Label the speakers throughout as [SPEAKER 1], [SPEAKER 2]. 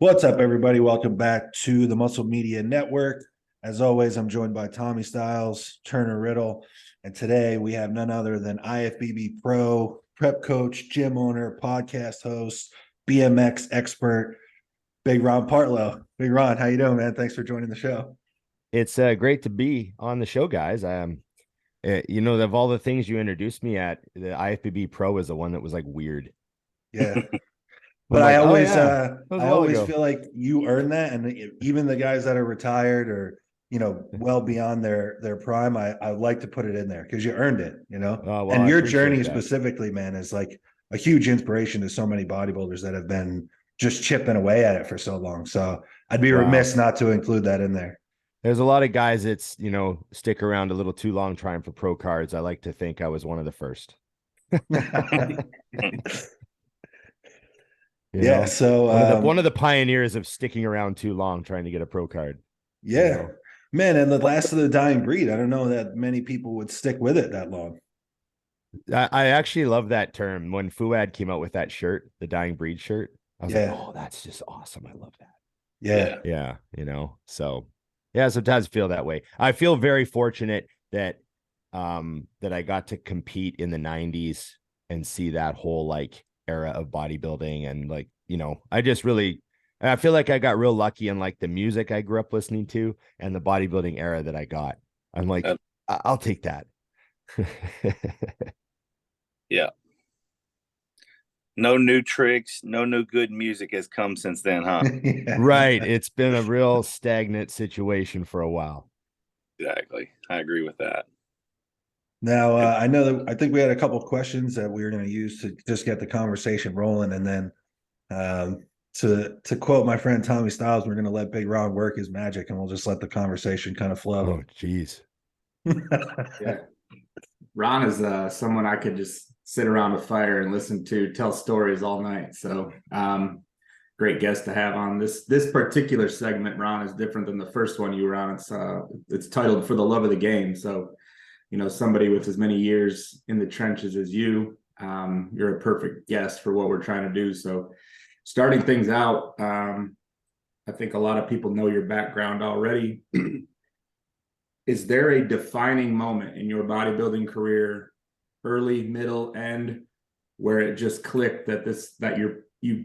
[SPEAKER 1] What's up, everybody? Welcome back to the Muscle Media Network. As always, I'm joined by Tommy Stiles, Turner Riddle, and today we have none other than IFBB pro, prep coach, gym owner, podcast host, BMX expert, Big Ron Partlow. Big Ron, how you doing, man? Thanks for joining the show.
[SPEAKER 2] It's great to be on the show, guys. Of all the things you introduced me at, the IFBB Pro was the one that was like weird.
[SPEAKER 1] Yeah.
[SPEAKER 2] I'm
[SPEAKER 1] But I
[SPEAKER 2] like, oh
[SPEAKER 1] always
[SPEAKER 2] yeah, that was a
[SPEAKER 1] I
[SPEAKER 2] while
[SPEAKER 1] always
[SPEAKER 2] ago.
[SPEAKER 1] feel like you earn that. And even the guys that are retired or well beyond their prime, I like to put it in there because you earned it,
[SPEAKER 2] Oh well,
[SPEAKER 1] and
[SPEAKER 2] I
[SPEAKER 1] your
[SPEAKER 2] appreciate
[SPEAKER 1] journey
[SPEAKER 2] that.
[SPEAKER 1] specifically, man, is like a huge inspiration to so many bodybuilders that have been just chipping away at it for so long. So I'd be
[SPEAKER 2] Wow.
[SPEAKER 1] remiss not to include that in there.
[SPEAKER 2] There's a lot of guys that's stick around a little too long trying for pro cards. I like to think I was one of the first. You
[SPEAKER 1] Yeah.
[SPEAKER 2] know,
[SPEAKER 1] So
[SPEAKER 2] one of the pioneers of sticking around too long trying to get a pro card. You
[SPEAKER 1] yeah,
[SPEAKER 2] know,
[SPEAKER 1] man, and the last of the dying breed. I don't know that many people would stick with it that long.
[SPEAKER 2] I actually love that term. When Fuad came out with that shirt, the Dying Breed shirt, I was like,
[SPEAKER 1] Yeah.
[SPEAKER 2] oh, that's just awesome. I love that.
[SPEAKER 1] Yeah.
[SPEAKER 2] Yeah, so yeah, sometimes I feel that way. I feel very fortunate that I got to compete in the 90s and see that whole like era of bodybuilding. And like, I feel like I got real lucky in like the music I grew up listening to and the bodybuilding era that I got. I'm like,
[SPEAKER 3] Uh,
[SPEAKER 2] I'll take that.
[SPEAKER 3] yeah. No new tricks, no new good music has come since then, huh?
[SPEAKER 1] Yeah.
[SPEAKER 2] Right. It's been a real stagnant situation for a while.
[SPEAKER 3] Exactly. I agree with that.
[SPEAKER 1] Now, I know that I think we had a couple of questions that we were going to use to just get the conversation rolling, and then to quote my friend Tommy Stiles, we're going to let Big Ron work his magic, and we'll just let the conversation kind of flow.
[SPEAKER 2] Oh, geez.
[SPEAKER 4] Yeah, Ron is someone I could just sit around a fire and listen to tell stories all night. So, great guest to have on this particular segment. Ron is different than the first one you were on. It's titled "For the Love of the Game." So, somebody with as many years in the trenches as you're a perfect guest for what we're trying to do. So, starting things out, I think a lot of people know your background already. Is there a defining moment in your bodybuilding career, early, middle, end, where it just clicked that you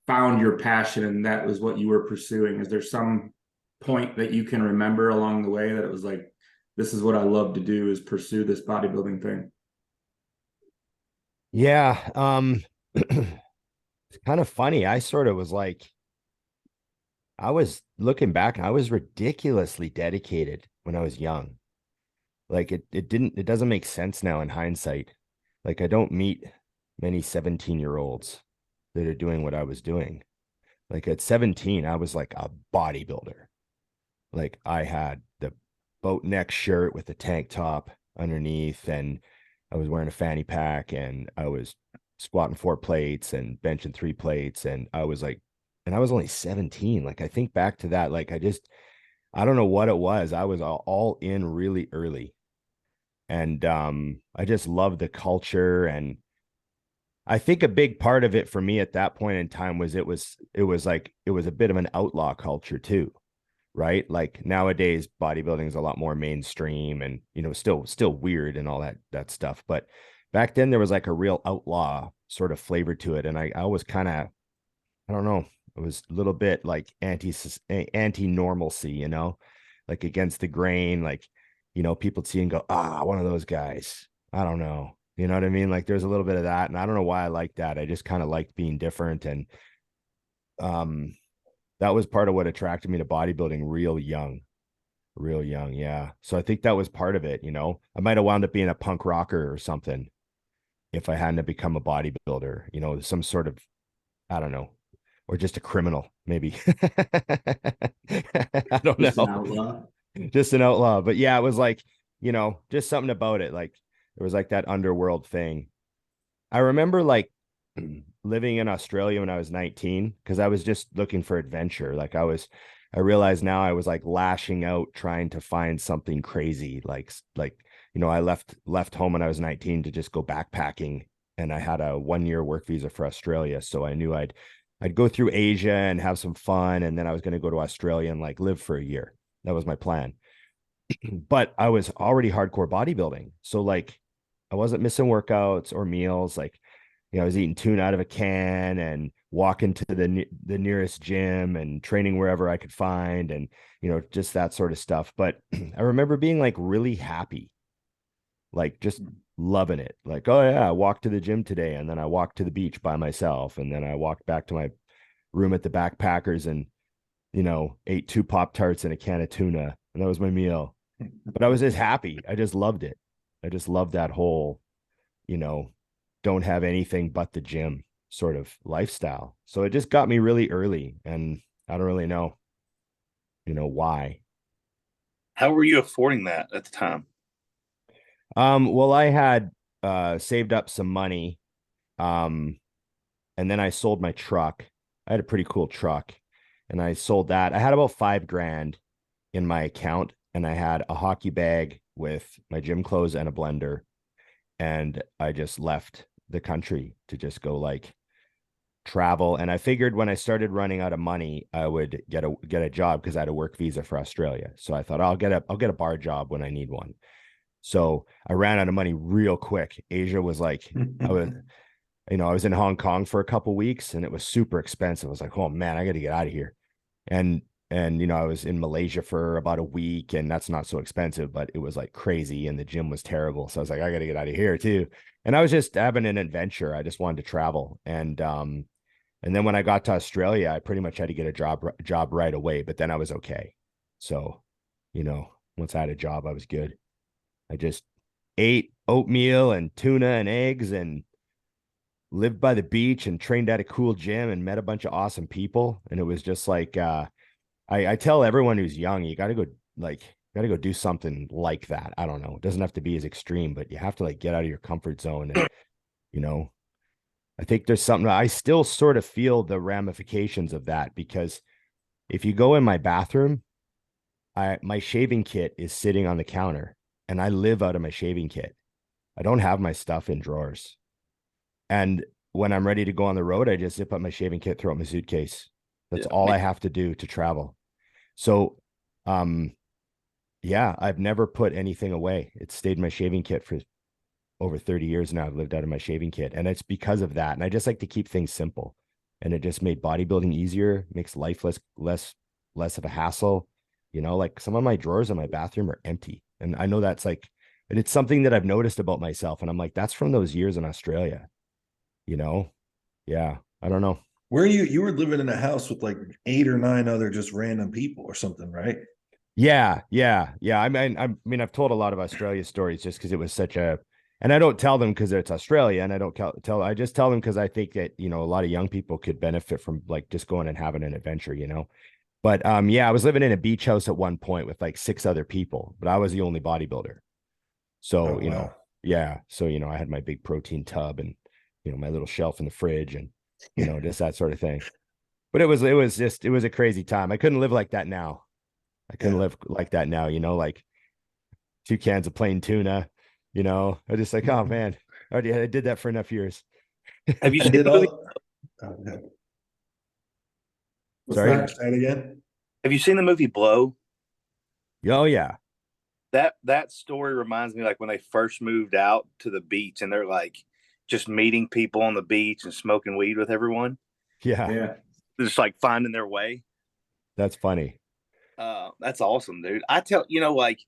[SPEAKER 4] found your passion and that was what you were pursuing? Is there some point that you can remember along the way that it was like, this is what I love to do, is pursue this bodybuilding thing?
[SPEAKER 2] Yeah. It's kind of funny. I sort of was like, I was looking back, I was ridiculously dedicated when I was young. Like it doesn't make sense now in hindsight. Like I don't meet many 17-year-olds that are doing what I was doing. Like at 17, I was like a bodybuilder. Like I had the boat neck shirt with the tank top underneath, and I was wearing a fanny pack, and I was squatting 4 plates and benching 3 plates. And I was only 17. Like I think back to that, like I don't know what it was. I was all in really early. And I just loved the culture. And I think a big part of it for me at that point in time was it was a bit of an outlaw culture too, right? Like nowadays bodybuilding is a lot more mainstream and still weird and all that stuff. But back then there was like a real outlaw sort of flavor to it. And I was kind of, I don't know, it was a little bit like anti normalcy, like against the grain, like, people see and go, one of those guys. I don't know. You know what I mean? Like there's a little bit of that. And I don't know why I like that. I just kind of liked being different. And um, that was part of what attracted me to bodybuilding real young, real young. Yeah. So I think that was part of it. I might have wound up being a punk rocker or something if I hadn't become a bodybuilder, some sort of, I don't know, or just a criminal, maybe. I don't
[SPEAKER 4] Just an
[SPEAKER 2] know.
[SPEAKER 4] outlaw.
[SPEAKER 2] Just an outlaw. But yeah, it was like, just something about it. Like it was like that underworld thing. I remember like living in Australia when I was 19 because I was just looking for adventure. I realized now I was like lashing out trying to find something crazy. I left home when I was 19 to just go backpacking, and I had a 1-year work visa for Australia. So I knew I'd I'd go through Asia and have some fun, and then I was going to go to Australia and like live for a year. That was my plan. But I was already hardcore bodybuilding, so like I wasn't missing workouts or meals. Like, you know, I was eating tuna out of a can and walking to the nearest gym and training wherever I could find, and you know, just that sort of stuff. But I remember being like really happy, like just loving it. Like, oh yeah, I walked to the gym today, and then I walked to the beach by myself, and then I walked back to my room at the Backpackers and, you know, ate 2 Pop-Tarts and a can of tuna, and that was my meal. But I was just happy. I just loved it. I just loved that whole, you know, don't have anything but the gym sort of lifestyle. So it just got me really early, and I don't really know, you know, why.
[SPEAKER 3] How were you affording that at the time?
[SPEAKER 2] Well, I had saved up some money, and then I sold my truck. I had a pretty cool truck, and I sold that. I had about $5,000 in my account, and I had a hockey bag with my gym clothes and a blender, and I just left the country to just go like travel. And I figured when I started running out of money, I would get a job, because I had a work visa for Australia. So I thought I'll get a bar job when I need one. So I ran out of money real quick. Asia was like, I was in Hong Kong for a couple weeks, and it was super expensive. I was like, oh man, I got to get out of here. And you know, I was in Malaysia for about a week, and that's not so expensive, but it was like crazy, and the gym was terrible. So I was like, I got to get out of here too. And I was just having an adventure. I just wanted to travel. And then when I got to Australia, I pretty much had to get a job right away, but then I was okay. So, you know, once I had a job, I was good. I just ate oatmeal and tuna and eggs and lived by the beach and trained at a cool gym and met a bunch of awesome people. And it was just like, I tell everyone who's young, you got to go do something like that. I don't know. It doesn't have to be as extreme, but you have to like get out of your comfort zone. And, you know, I think there's something I still sort of feel the ramifications of that, because if you go in my bathroom, my shaving kit is sitting on the counter, and I live out of my shaving kit. I don't have my stuff in drawers. And when I'm ready to go on the road, I just zip up my shaving kit, throw it in my suitcase. That's all I have to do to travel. So, yeah, I've never put anything away. It's stayed in my shaving kit for over 30 years now. I've lived out of my shaving kit, and it's because of that. And I just like to keep things simple, and it just made bodybuilding easier, makes life less of a hassle. You know, like some of my drawers in my bathroom are empty. And I know that's like, and it's something that I've noticed about myself. And I'm like, that's from those years in Australia, you know? Yeah. I don't know.
[SPEAKER 1] Where you were living in a house with like 8 or 9 other just random people or something, right?
[SPEAKER 2] Yeah. I mean, I've told a lot of Australia stories just because it was such a, and I don't tell them because it's Australia, and I don't I just tell them because I think that, you know, a lot of young people could benefit from like just going and having an adventure, you know? But yeah, I was living in a beach house at one point with like 6 other people, but I was the only bodybuilder. So, you know, yeah. So, you know, I had my big protein tub and, you know, my little shelf in the fridge and, you know, just that sort of thing. But it was a crazy time. I couldn't live like that now. I couldn't live like that now, you know, like 2 cans of plain tuna, you know, I just like, oh man, I did that for enough years.
[SPEAKER 3] Have you seen the movie?
[SPEAKER 2] Sorry.
[SPEAKER 1] Say it again.
[SPEAKER 3] Have you seen the movie Blow?
[SPEAKER 2] Oh yeah.
[SPEAKER 3] That story reminds me like when they first moved out to the beach, and they're like just meeting people on the beach and smoking weed with everyone.
[SPEAKER 2] Yeah.
[SPEAKER 4] Yeah.
[SPEAKER 3] They're just like finding their way.
[SPEAKER 2] That's funny.
[SPEAKER 3] That's awesome, dude. I tell, you know, like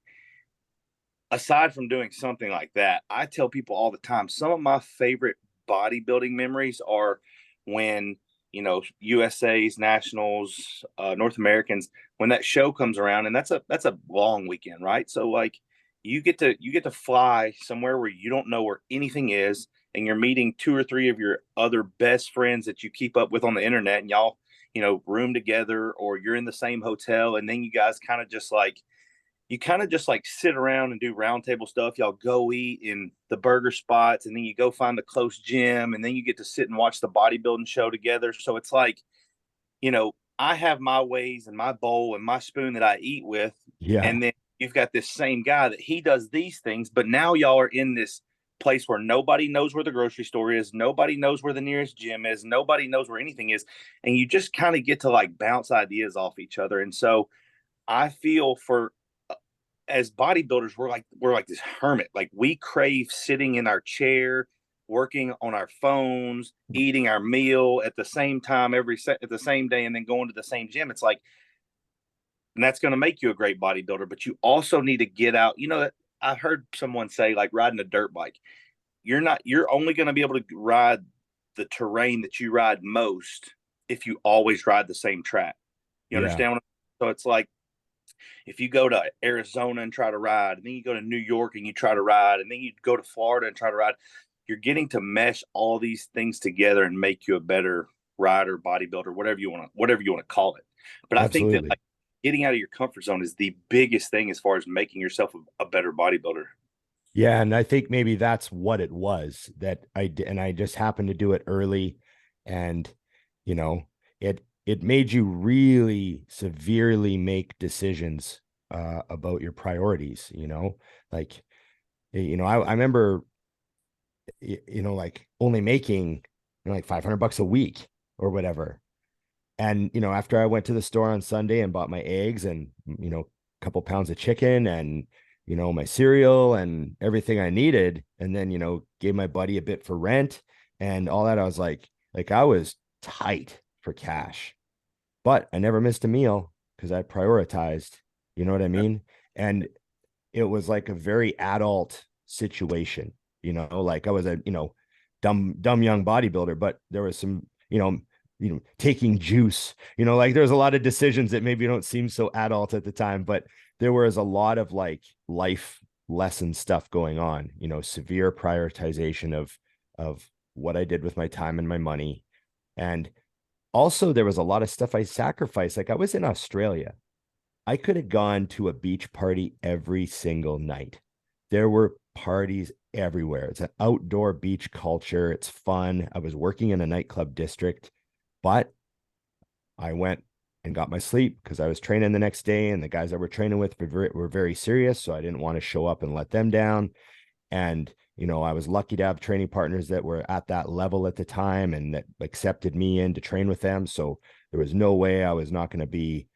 [SPEAKER 3] aside from doing something like that, I tell people all the time, some of my favorite bodybuilding memories are when, you know, USA's nationals, North Americans, when that show comes around, and that's a long weekend, right? So like you get to fly somewhere where you don't know where anything is, and you're meeting 2 or 3 of your other best friends that you keep up with on the internet, and y'all, you know, room together, or you're in the same hotel, and then you guys kind of just like sit around and do roundtable stuff. Y'all go eat in the burger spots, and then you go find the close gym, and then you get to sit and watch the bodybuilding show together. So it's like, you know, I have my ways and my bowl and my spoon that I eat with.
[SPEAKER 2] Yeah.
[SPEAKER 3] And then you've got this same guy that he does these things, but now y'all are in this place where nobody knows where the grocery store is, nobody knows where the nearest gym is, nobody knows where anything is, and you just kind of get to like bounce ideas off each other. And so I feel for as bodybuilders, we're like this hermit. Like we crave sitting in our chair, working on our phones, eating our meal at the same time at the same day, and then going to the same gym. It's like, and that's going to make you a great bodybuilder. But you also need to get out. You know, I've heard someone say, like riding a dirt bike, you're only going to be able to ride the terrain that you ride most if you always ride the same track. You understand what so it's like, if you go to Arizona and try to ride, and then you go to New York and you try to ride, and then you go to Florida and try to ride, you're getting to mesh all these things together and make you a better rider, bodybuilder, whatever you want to call it. But
[SPEAKER 2] Absolutely.
[SPEAKER 3] I think that like getting out of your comfort zone is the biggest thing as far as making yourself a better bodybuilder.
[SPEAKER 2] Yeah, and I think maybe that's what it was that I did, and I just happened to do it early, and you know, it made you really severely make decisions about your priorities. You know, like I remember like only making like $500 a week or whatever, and after I went to the store on Sunday and bought my eggs and a couple pounds of chicken and my cereal and everything I needed, and then gave my buddy a bit for rent and all that, I was like I was tight for cash, but I never missed a meal because I prioritized, you know what I mean? And it was like a very adult situation, like I was a dumb young bodybuilder, but there was some taking juice, like there's a lot of decisions that maybe don't seem so adult at the time, but there was a lot of like life lesson stuff going on, severe prioritization of what I did with my time and my money. And also there was a lot of stuff I sacrificed. Like I was in Australia. I could have gone to a beach party every single night. There were parties everywhere. It's an outdoor beach culture. It's fun. I was working in a nightclub district, but I went and got my sleep because I was training the next day, and the guys I were training with were very serious. So I didn't want to show up and let them down. And, I was lucky to have training partners that were at that level at the time and that accepted me in to train with them. So there was no way I was not going to be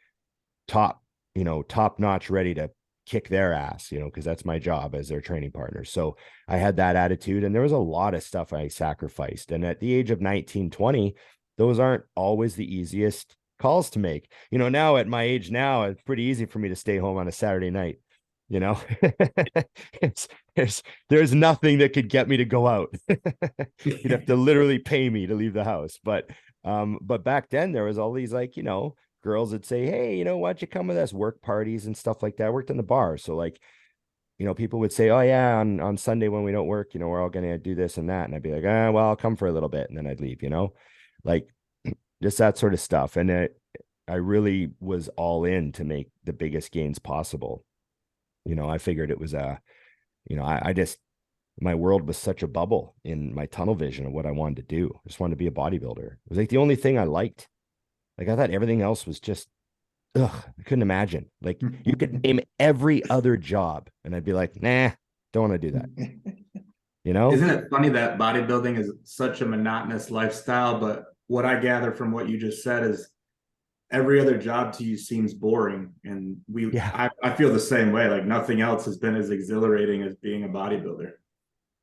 [SPEAKER 2] top notch, ready to kick their ass, because that's my job as their training partner. So I had that attitude, and there was a lot of stuff I sacrificed. And at the age of 19, 20, those aren't always the easiest calls to make. Now at my age now, it's pretty easy for me to stay home on a Saturday night. There's nothing that could get me to go out. You'd have to literally pay me to leave the house. But back then there was all these girls that say, hey, why don't you come with us? Work parties and stuff like that. I worked in the bar. So people would say, oh yeah, on Sunday when we don't work, we're all going to do this and that. And I'd be like, well, I'll come for a little bit. And then I'd leave, like just that sort of stuff. And I really was all in to make the biggest gains possible. I figured it was I just, my world was such a bubble in my tunnel vision of what I wanted to do. I just wanted to be a bodybuilder. It was like the only thing I liked. Like I thought everything else was just, I couldn't imagine. Like you could name every other job and I'd be like, nah, don't want to do that.
[SPEAKER 4] Isn't it funny that bodybuilding is such a monotonous lifestyle? But what I gather from what you just said is every other job to you seems boring. And I feel the same way. Like nothing else has been as exhilarating as being a bodybuilder.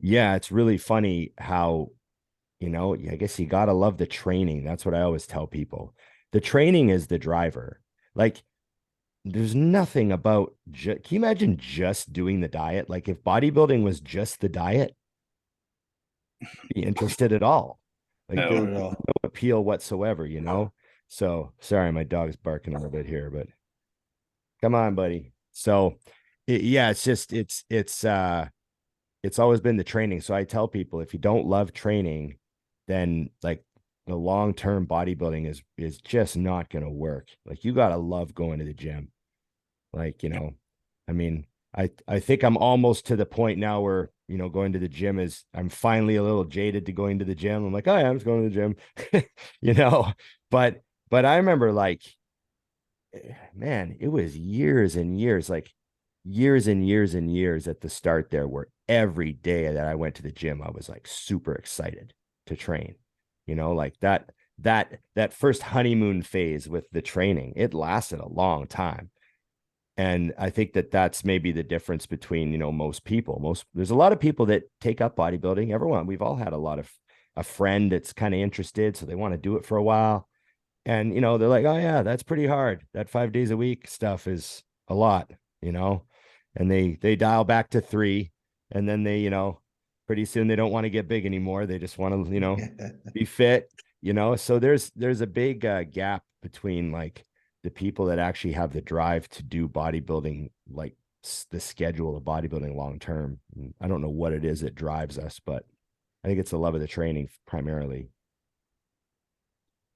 [SPEAKER 2] Yeah. It's really funny how, I guess you got to love the training. That's what I always tell people. The training is the driver. Like there's nothing about, can you imagine just doing the diet? Like if bodybuilding was just the diet, be interested at all. Like
[SPEAKER 1] No,
[SPEAKER 2] there's
[SPEAKER 1] at all.
[SPEAKER 2] no appeal whatsoever, So sorry, my dog's barking a little bit here, but come on, buddy. So it's just, it's always been the training. So I tell people, if you don't love training, then like the long-term bodybuilding is just not going to work. Like you got to love going to the gym. Like, I mean, I think I'm almost to the point now where, going to the gym is, I'm finally a little jaded to going to the gym. I'm like, oh yeah, I'm just going to the gym, but I remember like, man, it was years and years, like years and years and years at the start there where every day that I went to the gym, I was like super excited to train. You know, like that first honeymoon phase with the training, it lasted a long time. And I think that that's maybe the difference between, you know, most people. There's a lot of people that take up bodybuilding. Everyone, we've all had a friend that's kind of interested, so they want to do it for a while. And, you know, they're like, oh yeah, that's pretty hard. That 5 days a week stuff is a lot, you know, and they dial back to 3, and then they, you know, pretty soon they don't want to get big anymore. They just want to, you know, be fit, you know. So there's a big gap between like the people that actually have the drive to do bodybuilding, like the schedule of bodybuilding long term. I don't know what it is that drives us, but I think it's the love of the training primarily.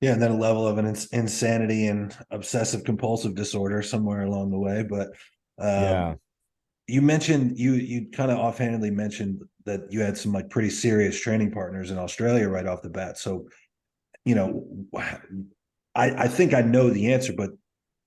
[SPEAKER 1] Yeah, and then a level of an insanity and obsessive compulsive disorder somewhere along the way. But
[SPEAKER 2] Yeah.
[SPEAKER 1] you mentioned you kind of offhandedly mentioned that you had some like pretty serious training partners in Australia right off the bat. So, you know, I think I know the answer, but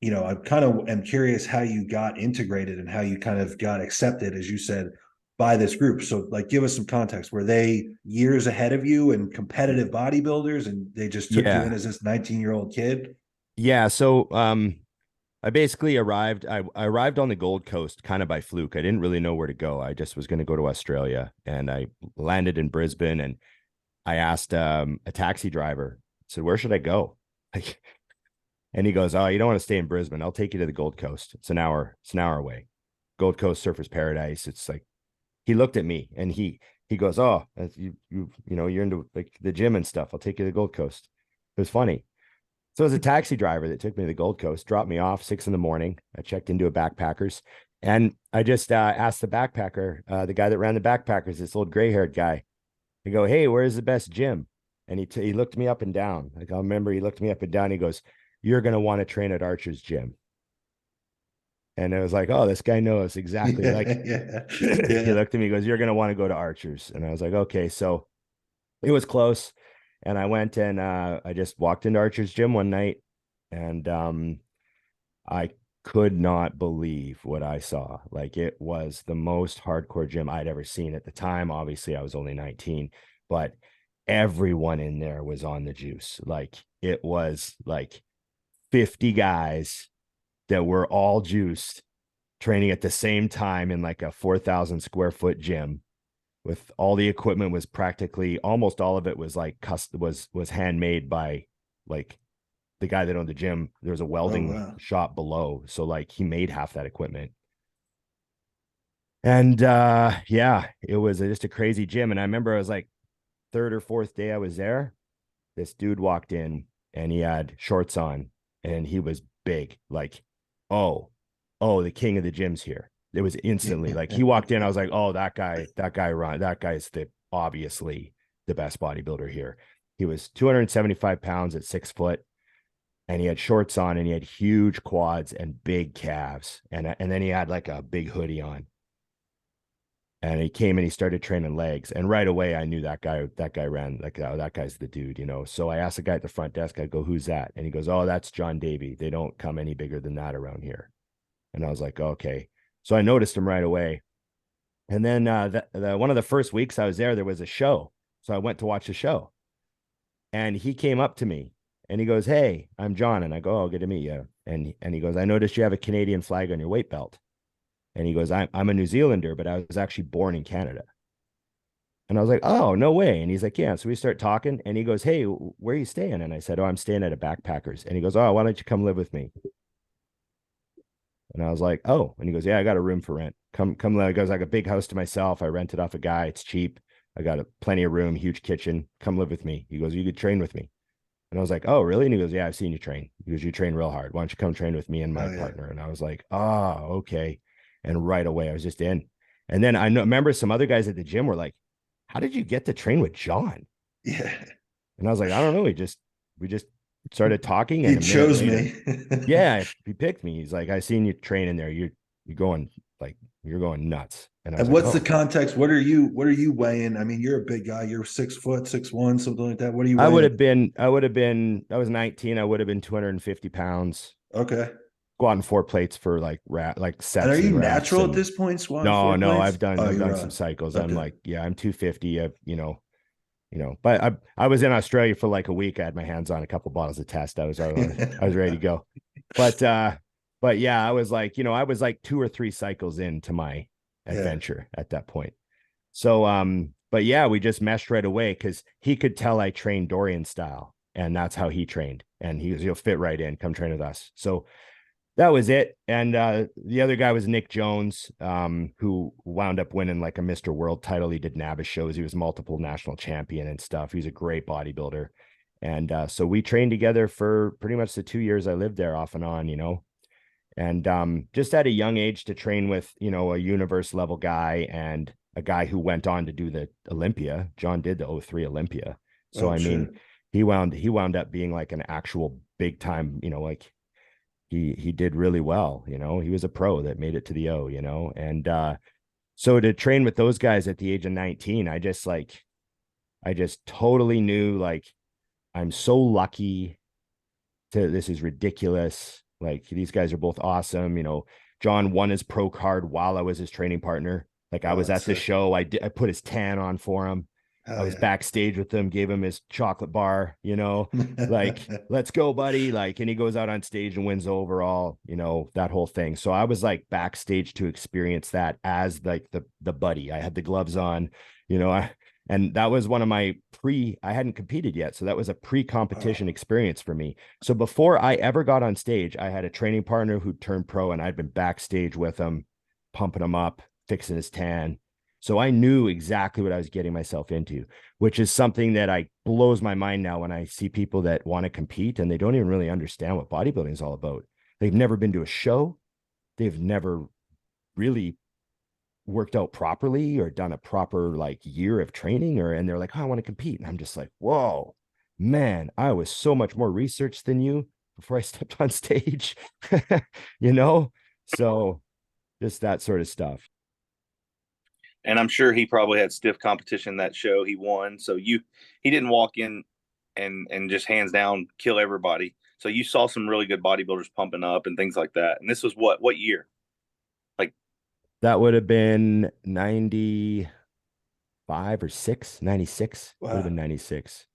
[SPEAKER 1] you know, I kind of am curious how you got integrated and how you kind of got accepted, as you said, by this group. So, like, give us some context. Were they years ahead of you and competitive bodybuilders, and they just took you in
[SPEAKER 2] Yeah.
[SPEAKER 1] as this 19-year-old kid?
[SPEAKER 2] Yeah. So I basically arrived. I arrived on the Gold Coast kind of by fluke. I didn't really know where to go. I just was going to go to Australia, and I landed in Brisbane, and I asked a taxi driver, I said, where should I go? Like, and he goes, oh, you don't want to stay in Brisbane. I'll take you to the Gold Coast. It's an hour away. Gold Coast Surfers Paradise. It's like, he looked at me and he goes, oh, you know, you're into like the gym and stuff. I'll take you to the Gold Coast. It was funny. So it was a taxi driver that took me to the Gold Coast, dropped me off 6 a.m. I checked into a backpackers, and I just asked the backpacker, the guy that ran the backpackers, this old gray-haired guy. I go, hey, where's the best gym? And he looked me up and down. Like, I remember he looked me up and down. He goes, you're going to want to train at Archer's gym. And it was like, oh, this guy knows exactly. Like, he looked at me, he goes, you're going to want to go to Archer's. And I was like, okay. So it was close. And I went and I just walked into Archer's gym one night, and I could not believe what I saw. Like, it was the most hardcore gym I'd ever seen at the time. Obviously, I was only 19, but everyone in there was on the juice. Like, it was like 50 guys that were all juiced training at the same time in like a 4,000 square foot gym, with all the equipment was practically, almost all of it was like was handmade by like the guy that owned the gym. There was a welding shop below, so like he made half that equipment. And yeah, it was just a crazy gym. And I remember I was like 3rd or 4th day I was there, this dude walked in and he had shorts on and he was big, like, oh, the king of the gym's here. It was instantly like he walked in. I was like, oh, that guy's obviously the best bodybuilder here. He was 275 pounds at 6 foot, and he had shorts on, and he had huge quads and big calves. And then he had like a big hoodie on. And he came and he started training legs. And right away, I knew that guy ran, like, oh, that guy's the dude, you know? So I asked the guy at the front desk, I go, who's that? And he goes, oh, that's John Davies. They don't come any bigger than that around here. And I was like, okay. So I noticed him right away. And then one of the first weeks I was there was a show. So I went to watch the show. And he came up to me and he goes, hey, I'm John. And I go, oh, good to meet you. And he goes, I noticed you have a Canadian flag on your weight belt. And he goes, I'm a New Zealander, but I was actually born in Canada. And I was like, oh, no way. And he's like, yeah. So we start talking and he goes, hey, where are you staying? And I said, oh, I'm staying at a backpackers. And he goes, oh, why don't you come live with me? And I was like, oh, and he goes, yeah, I got a room for rent. Come live. He goes, I got a big house to myself. I rented off a guy. It's cheap. I got plenty of room, huge kitchen. Come live with me. He goes, you could train with me. And I was like, oh, really? And he goes, yeah, I've seen you train. He goes, you train real hard. Why don't you come train with me and my partner? And I was like, oh, okay. And right away I was just in. And then I remember some other guys at the gym were like, how did you get to train with John?
[SPEAKER 1] Yeah.
[SPEAKER 2] And I was like, I don't know. We just started talking. And
[SPEAKER 1] he chose me.
[SPEAKER 2] Yeah, he picked me. He's like, I seen you train in there. You're going nuts. And I was
[SPEAKER 1] and what's
[SPEAKER 2] like,
[SPEAKER 1] the context? What are you weighing? I mean, you're a big guy. You're 6 foot, 6'1", something like that. What are you weighing?
[SPEAKER 2] I was 19. I would have been 250 pounds.
[SPEAKER 1] Okay.
[SPEAKER 2] squatting 4 plates for like sets.
[SPEAKER 1] And are you
[SPEAKER 2] and reps
[SPEAKER 1] natural at
[SPEAKER 2] and-
[SPEAKER 1] this point, squatting
[SPEAKER 2] No,
[SPEAKER 1] 4 plates?
[SPEAKER 2] I've done
[SPEAKER 1] Oh,
[SPEAKER 2] I've
[SPEAKER 1] you're
[SPEAKER 2] done some cycles. I'm
[SPEAKER 1] okay.
[SPEAKER 2] like, yeah, I'm 250. But I was in Australia for like a week. I had my hands on a couple bottles of test. I was ready to go. But yeah, I was like, I was like 2 or 3 cycles into my adventure at that point. So but yeah, we just meshed right away because he could tell I trained Dorian style, and that's how he trained. And he was, you'll fit right in, come train with us. So that was it. And the other guy was Nick Jones, who wound up winning like a Mr. World title. He did NABBA shows. He was multiple national champion and stuff. He's a great bodybuilder. And so we trained together for pretty much the 2 years I lived there off and on, and just at a young age to train with, a universe level guy and a guy who went on to do the Olympia. John did the 03 Olympia. So, I mean, he wound up being like an actual big time, like he did really well. He was a pro that made it to the O, and so to train with those guys at the age of 19, I just totally knew, like, I'm so lucky this is ridiculous. Like, these guys are both awesome. John won his pro card while I was his training partner. Like, I was at the show. I put his tan on for him. I was backstage with him, gave him his chocolate bar, like, let's go, buddy. Like, and he goes out on stage and wins overall, that whole thing. So I was like backstage to experience that as like the buddy. I had the gloves on, and that was one of my I hadn't competed yet. So that was a pre-competition experience for me. So before I ever got on stage, I had a training partner who turned pro, and I'd been backstage with him, pumping him up, fixing his tan. So I knew exactly what I was getting myself into, which is something that blows my mind now when I see people that want to compete and they don't even really understand what bodybuilding is all about. They've never been to a show. They've never really worked out properly or done a proper like year of training, and they're like, oh, I want to compete. And I'm just like, whoa, man, I was so much more researched than you before I stepped on stage, So just that sort of stuff.
[SPEAKER 3] And I'm sure he probably had stiff competition that show. He won. So he didn't walk in and just hands down kill everybody. So you saw some really good bodybuilders pumping up and things like that. And this was what year? Like,
[SPEAKER 2] that would have been 95 or 96.
[SPEAKER 1] Wow.
[SPEAKER 2] Would have been 96.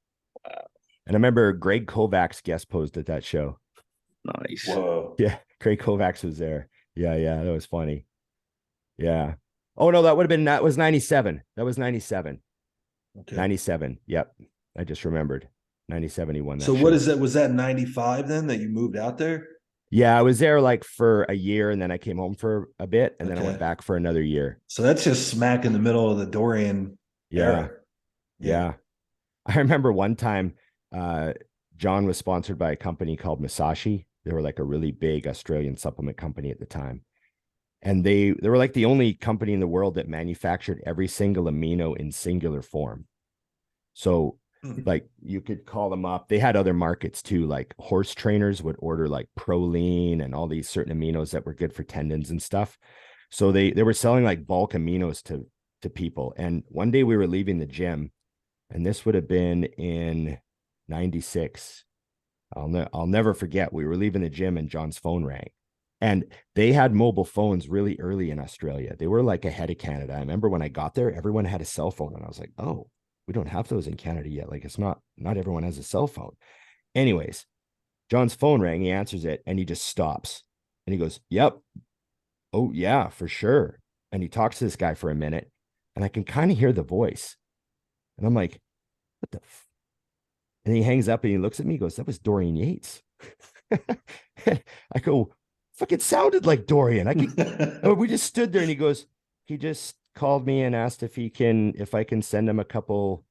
[SPEAKER 2] Wow. And I remember Greg Kovacs guest posed at that show.
[SPEAKER 3] Nice.
[SPEAKER 1] Whoa.
[SPEAKER 2] Yeah, Greg Kovacs was there. Yeah, that was funny. Yeah. Oh no, that was 97. That was 97. Okay. 97. Yep. I just remembered. 97 he won that.
[SPEAKER 1] So
[SPEAKER 2] show.
[SPEAKER 1] what is that? Was that 95 then that you moved out there?
[SPEAKER 2] Yeah, I was there like for a year, and then I came home for a bit, and then I went back for another year.
[SPEAKER 1] So that's just smack in the middle of the Dorian era.
[SPEAKER 2] Yeah. I remember one time John was sponsored by a company called Musashi. They were like a really big Australian supplement company at the time. And they were like the only company in the world that manufactured every single amino in singular form. So like you could call them up. They had other markets too, like horse trainers would order like proline and all these certain aminos that were good for tendons and stuff. So they were selling like bulk aminos to people. And one day we were leaving the gym, and this would have been in 96. I'll never forget. We were leaving the gym and John's phone rang. And they had mobile phones really early in Australia. They were like ahead of Canada. I remember when I got there, everyone had a cell phone, and I was like, oh, we don't have those in Canada yet. Like, it's not everyone has a cell phone. Anyways, John's phone rang, he answers it, and he just stops. And he goes, yep. Oh yeah, for sure. And he talks to this guy for a minute, and I can kind of hear the voice. And I'm like, what the and he hangs up and he looks at me, he goes, that was Dorian Yates. I go, fuck, it sounded like Dorian. We just stood there, and he goes, he just called me and asked if I can send him a couple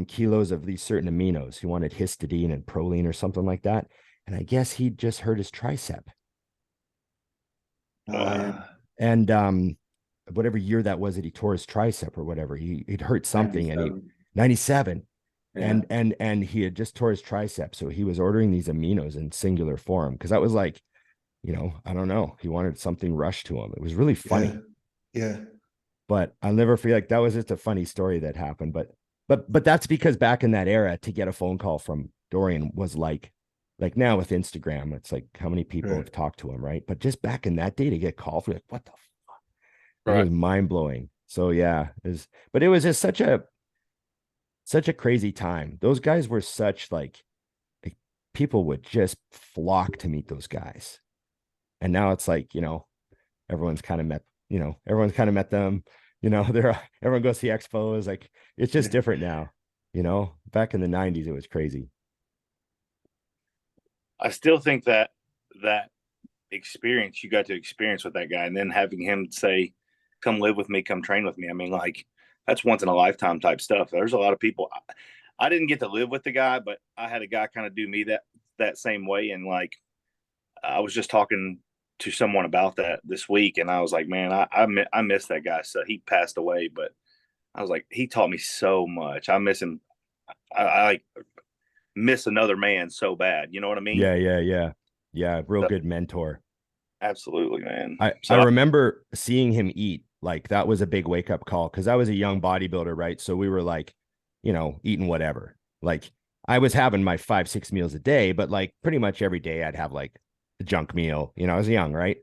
[SPEAKER 2] kilos of these certain aminos. He wanted histidine and proline or something like that. And I guess he just hurt his tricep. And whatever year that was that he tore his tricep or whatever, he'd hurt something. 97. And 97. Yeah. And he had just tore his tricep. So he was ordering these aminos in singular form, because that was like, I don't know. He wanted something rushed to him. It was really funny.
[SPEAKER 1] Yeah.
[SPEAKER 2] But I'll never feel like that was just a funny story that happened. But that's because back in that era, to get a phone call from Dorian was like Like now with Instagram, it's like how many people
[SPEAKER 1] Right.
[SPEAKER 2] have talked to him, right? But just back in that day to get called for, like, what the fuck? It
[SPEAKER 3] Right.
[SPEAKER 2] was mind blowing. So yeah, but it was just such a crazy time. Those guys were such like people would just flock to meet those guys. And now it's like, everyone's kind of met them, everyone goes to the expos. Like it's just different now, back in the 90s, it was crazy.
[SPEAKER 3] I still think that experience you got to experience with that guy, and then having him say, come live with me, come train with me. I mean, like, that's once in a lifetime type stuff. There's a lot of people. I didn't get to live with the guy, but I had a guy kind of do me that same way. And like, I was just talking to someone about that this week, and I was like, man, I miss that guy. So he passed away, but I was like, he taught me so much. I miss him. I like miss another man so bad. You know what I mean?
[SPEAKER 2] Yeah. Real
[SPEAKER 3] So,
[SPEAKER 2] good mentor.
[SPEAKER 3] absolutely, man.
[SPEAKER 2] I
[SPEAKER 3] So
[SPEAKER 2] remember seeing him eat. Like that was a big wake up call because I was a young bodybuilder, right? So we were like, eating whatever. Like I was having my 5-6 meals a day, but like pretty much every day I'd have like a junk meal. I was young, right?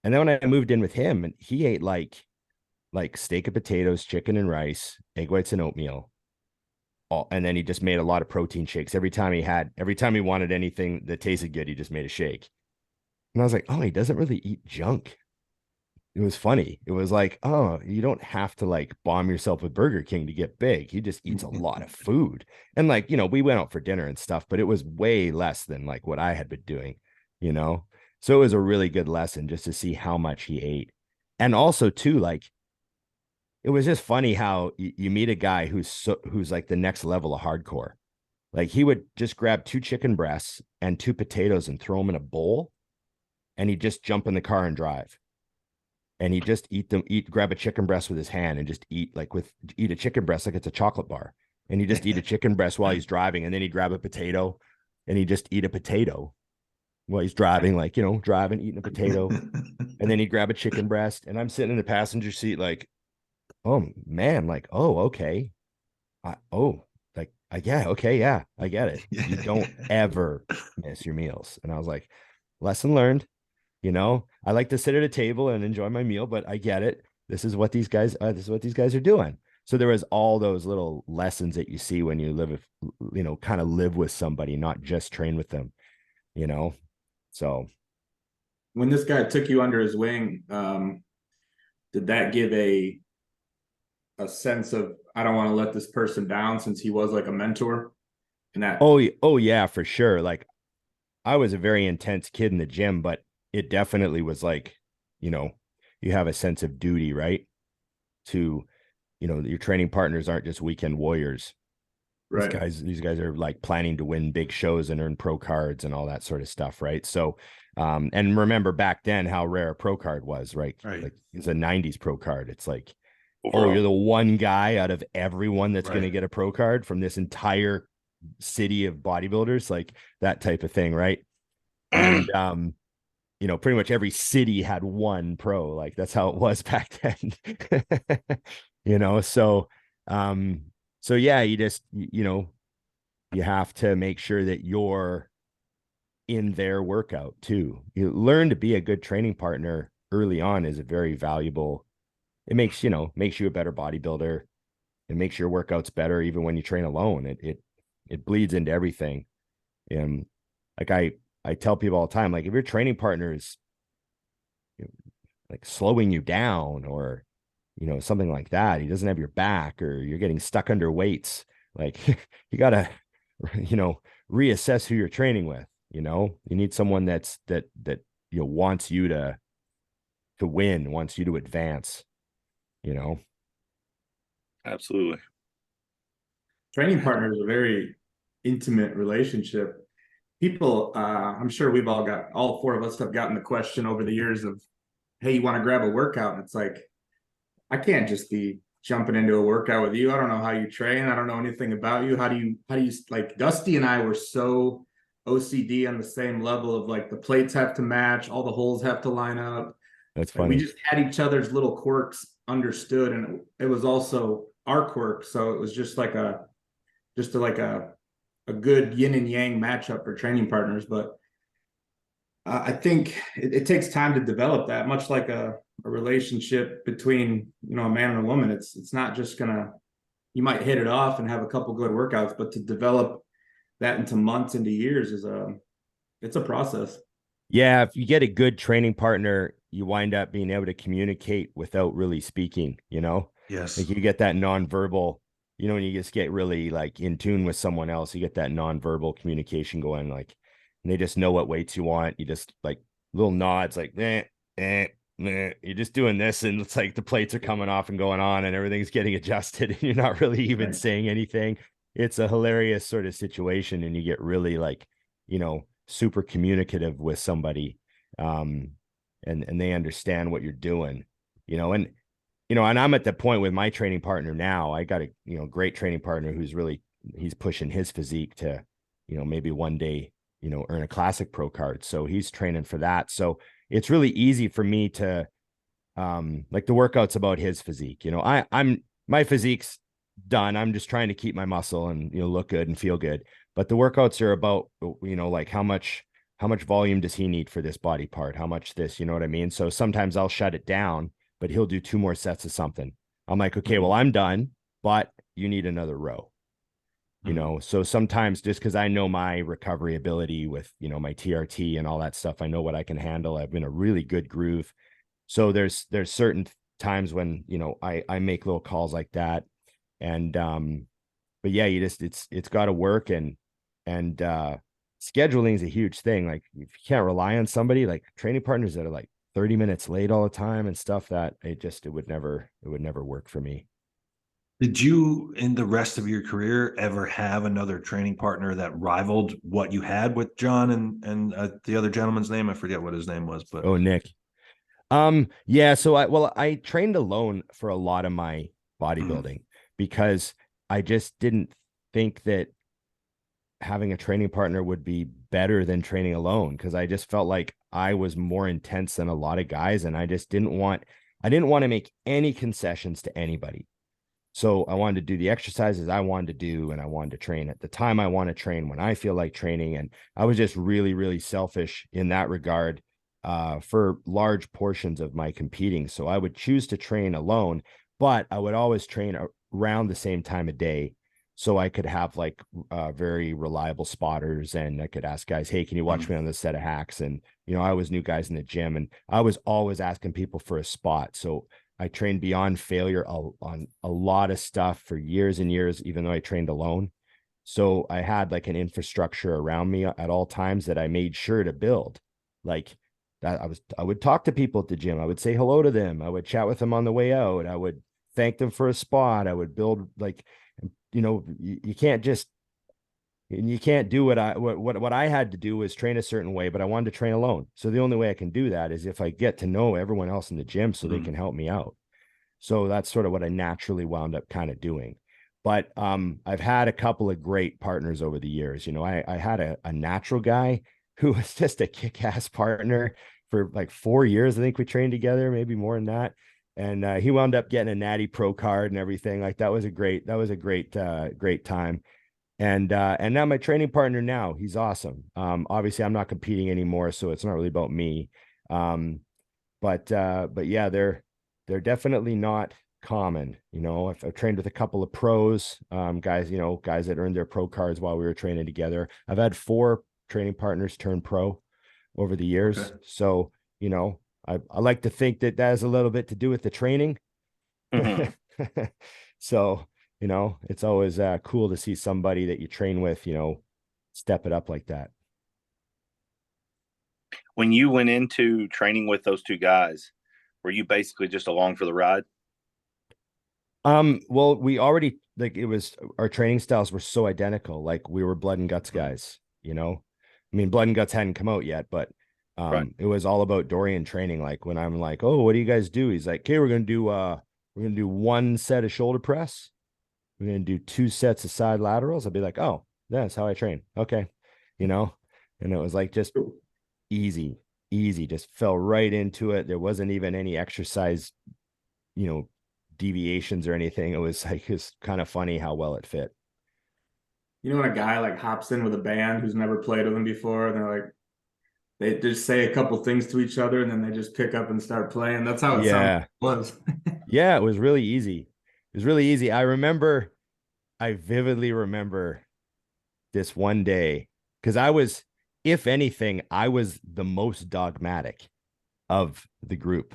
[SPEAKER 2] And then when I moved in with him, and he ate like steak and potatoes, chicken and rice, egg whites and oatmeal. And then he just made a lot of protein shakes. Every time he wanted anything that tasted good, he just made a shake. And I was like, oh, he doesn't really eat junk. It was funny. It was like, oh, you don't have to like bomb yourself with Burger King to get big. He just eats a lot of food. And like, we went out for dinner and stuff, but it was way less than like what I had been doing, So it was a really good lesson just to see how much he ate. And also too, like, it was just funny how you meet a guy who's like the next level of hardcore. Like he would just grab 2 chicken breasts and 2 potatoes and throw them in a bowl, and he'd just jump in the car and drive. And he'd just grab a chicken breast with his hand and just eat a chicken breast like it's a chocolate bar. And he'd just eat a chicken breast while he's driving, and then he'd grab a potato and he'd just eat a potato while he's driving, like, driving, eating a potato. And then he'd grab a chicken breast, and I'm sitting in the passenger seat like, oh man, like, oh, okay. Yeah, okay, yeah, I get it. You don't ever miss your meals. And I was like, lesson learned. I like to sit at a table and enjoy my meal, but I get it. This is what these guys are doing. So there was all those little lessons that you see when you kind of live with somebody, not just train with them, So
[SPEAKER 4] when this guy took you under his wing, did that give a sense of, I don't want to let this person down, since he was like a mentor? And that,
[SPEAKER 2] oh yeah, for sure. Like I was a very intense kid in the gym, but it definitely was like, you have a sense of duty, right? To, your training partners aren't just weekend warriors.
[SPEAKER 4] right?
[SPEAKER 2] These guys are like planning to win big shows and earn pro cards and all that sort of stuff, right? So, and remember back then how rare a pro card was, right?
[SPEAKER 1] Right.
[SPEAKER 2] Like it's a 90s pro card. It's like,
[SPEAKER 3] overall,
[SPEAKER 2] oh, you're the one guy out of everyone that's going to
[SPEAKER 1] Right.
[SPEAKER 2] get a pro card from this entire city of bodybuilders, like that type of thing, right? And pretty much every city had one pro. Like that's how it was back then. So yeah, you just you have to make sure that you're in their workout too. You learn to be a good training partner early on is a very valuable. It makes you a better bodybuilder. It makes your workouts better even when you train alone. It bleeds into everything. And like I tell people all the time, like if your training partner is like slowing you down or something like that, he doesn't have your back, or you're getting stuck under weights, like you gotta reassess who you're training with. You need someone that wants you to win, wants you to advance.
[SPEAKER 3] absolutely.
[SPEAKER 4] Training partner is a very intimate relationship. People, I'm sure all 4 of us have gotten the question over the years of, hey, you want to grab a workout? And it's like, I can't just be jumping into a workout with you. I don't know how you train. I don't know anything about you. How do you like, Dusty and I were so OCD on the same level of like, the plates have to match, all the holes have to line up.
[SPEAKER 2] That's
[SPEAKER 4] Like,
[SPEAKER 2] funny.
[SPEAKER 4] we just had each other's little quirks understood, and it was also our quirk. So it was just like a a good yin and yang matchup for training partners. But I think it takes time to develop that, much like a relationship between, you know, a man and a woman. It's not just gonna, you might hit it off and have a couple good workouts, but to develop that into months, into years it's a process.
[SPEAKER 2] Yeah, if you get a good training partner, you wind up being able to communicate without really speaking, you know?
[SPEAKER 1] Yes.
[SPEAKER 2] Like you get that nonverbal, you know, when you just get really like in tune with someone else, you get that nonverbal communication going, like, and they just know what weights you want. You just like little nods, like, you're just doing this. And it's like the plates are coming off and going on and everything's getting adjusted. And you're not really even saying anything. It's a hilarious sort of situation. And you get really like, you know, super communicative with somebody. And they understand what you're doing, you know, and I'm at the point with my training partner now. I got a, you know, great training partner who's really, he's pushing his physique to, you know, maybe one day, you know, earn a classic pro card. So he's training for that. So it's really easy for me to, like the workout's about his physique. You know, my physique's done. I'm just trying to keep my muscle and, you know, look good and feel good. But the workouts are about, you know, like how much volume does he need for this body part? How much this, you know what I mean? So sometimes I'll shut it down, but he'll do 2 more sets of something. I'm like, okay, well, I'm done, but you need another row, you know? So sometimes just because I know my recovery ability with, you know, my TRT and all that stuff, I know what I can handle. I've been a really good groove. So there's certain times when, you know, I make little calls like that. And, but yeah, it's got to work and scheduling is a huge thing. Like if you can't rely on somebody, like training partners that are like 30 minutes late all the time and stuff, that it would never work for me.
[SPEAKER 1] Did you, in the rest of your career, ever have another training partner that rivaled what you had with John and the other gentleman's name? I forget what his name was, but
[SPEAKER 2] Oh, Nick. Yeah. So I trained alone for a lot of my bodybuilding because I just didn't think that having a training partner would be better than training alone. Because I just felt like I was more intense than a lot of guys. And I just didn't want to make any concessions to anybody. So I wanted to do the exercises I wanted to do, and I wanted to train at the time I want to train when I feel like training. And I was just really, really selfish in that regard for large portions of my competing. So I would choose to train alone, but I would always train around the same time of day. So I could have like very reliable spotters, and I could ask guys, hey, can you watch me on this set of hacks? And, you know, I was new guys in the gym, and I was always asking people for a spot. So I trained beyond failure on a lot of stuff for years and years, even though I trained alone. So I had like an infrastructure around me at all times that I made sure to build. Like that, I would talk to people at the gym. I would say hello to them. I would chat with them on the way out. I would thank them for a spot. I would build, like, you know, you can't just, and you can't do what I had to do was train a certain way, but I wanted to train alone. So the only way I can do that is if I get to know everyone else in the gym so they can help me out. So that's sort of what I naturally wound up kind of doing. But I've had a couple of great partners over the years. You know, I had a natural guy who was just a kick-ass partner for like 4 years. I think we trained together, maybe more than that. And he wound up getting a natty pro card and everything. Like that was a great time. And now my training partner now, he's awesome. Obviously I'm not competing anymore, so it's not really about me. But yeah, they're definitely not common. You know, I've trained with a couple of pros, guys that earned their pro cards while we were training together. I've had 4 training partners turn pro over the years. Okay. So, you know, I like to think that has a little bit to do with the training. So, you know, it's always cool to see somebody that you train with, you know, step it up like that.
[SPEAKER 3] When you went into training with those 2 guys, were you basically just along for the ride?
[SPEAKER 2] Well, we already, like, it was, our training styles were so identical. Like we were blood and guts guys, you know. I mean, blood and guts hadn't come out yet, but right. It was all about Dorian training. Like when I'm like, oh, what do you guys do? He's like, okay, we're gonna do 1 set of shoulder press. We're going to do 2 sets of side laterals. I'll be like, oh, that's how I train. Okay. You know, and it was like just easy, just fell right into it. There wasn't even any exercise, you know, deviations or anything. It was like, it's kind of funny how well it fit.
[SPEAKER 4] You know when a guy like hops in with a band who's never played with them before, and they're like, they just say a couple things to each other, and then they just pick up and start playing. That's how it
[SPEAKER 2] Yeah.
[SPEAKER 4] was.
[SPEAKER 2] Yeah, it was really easy. It was really easy. I vividly remember this one day because if anything, I was the most dogmatic of the group.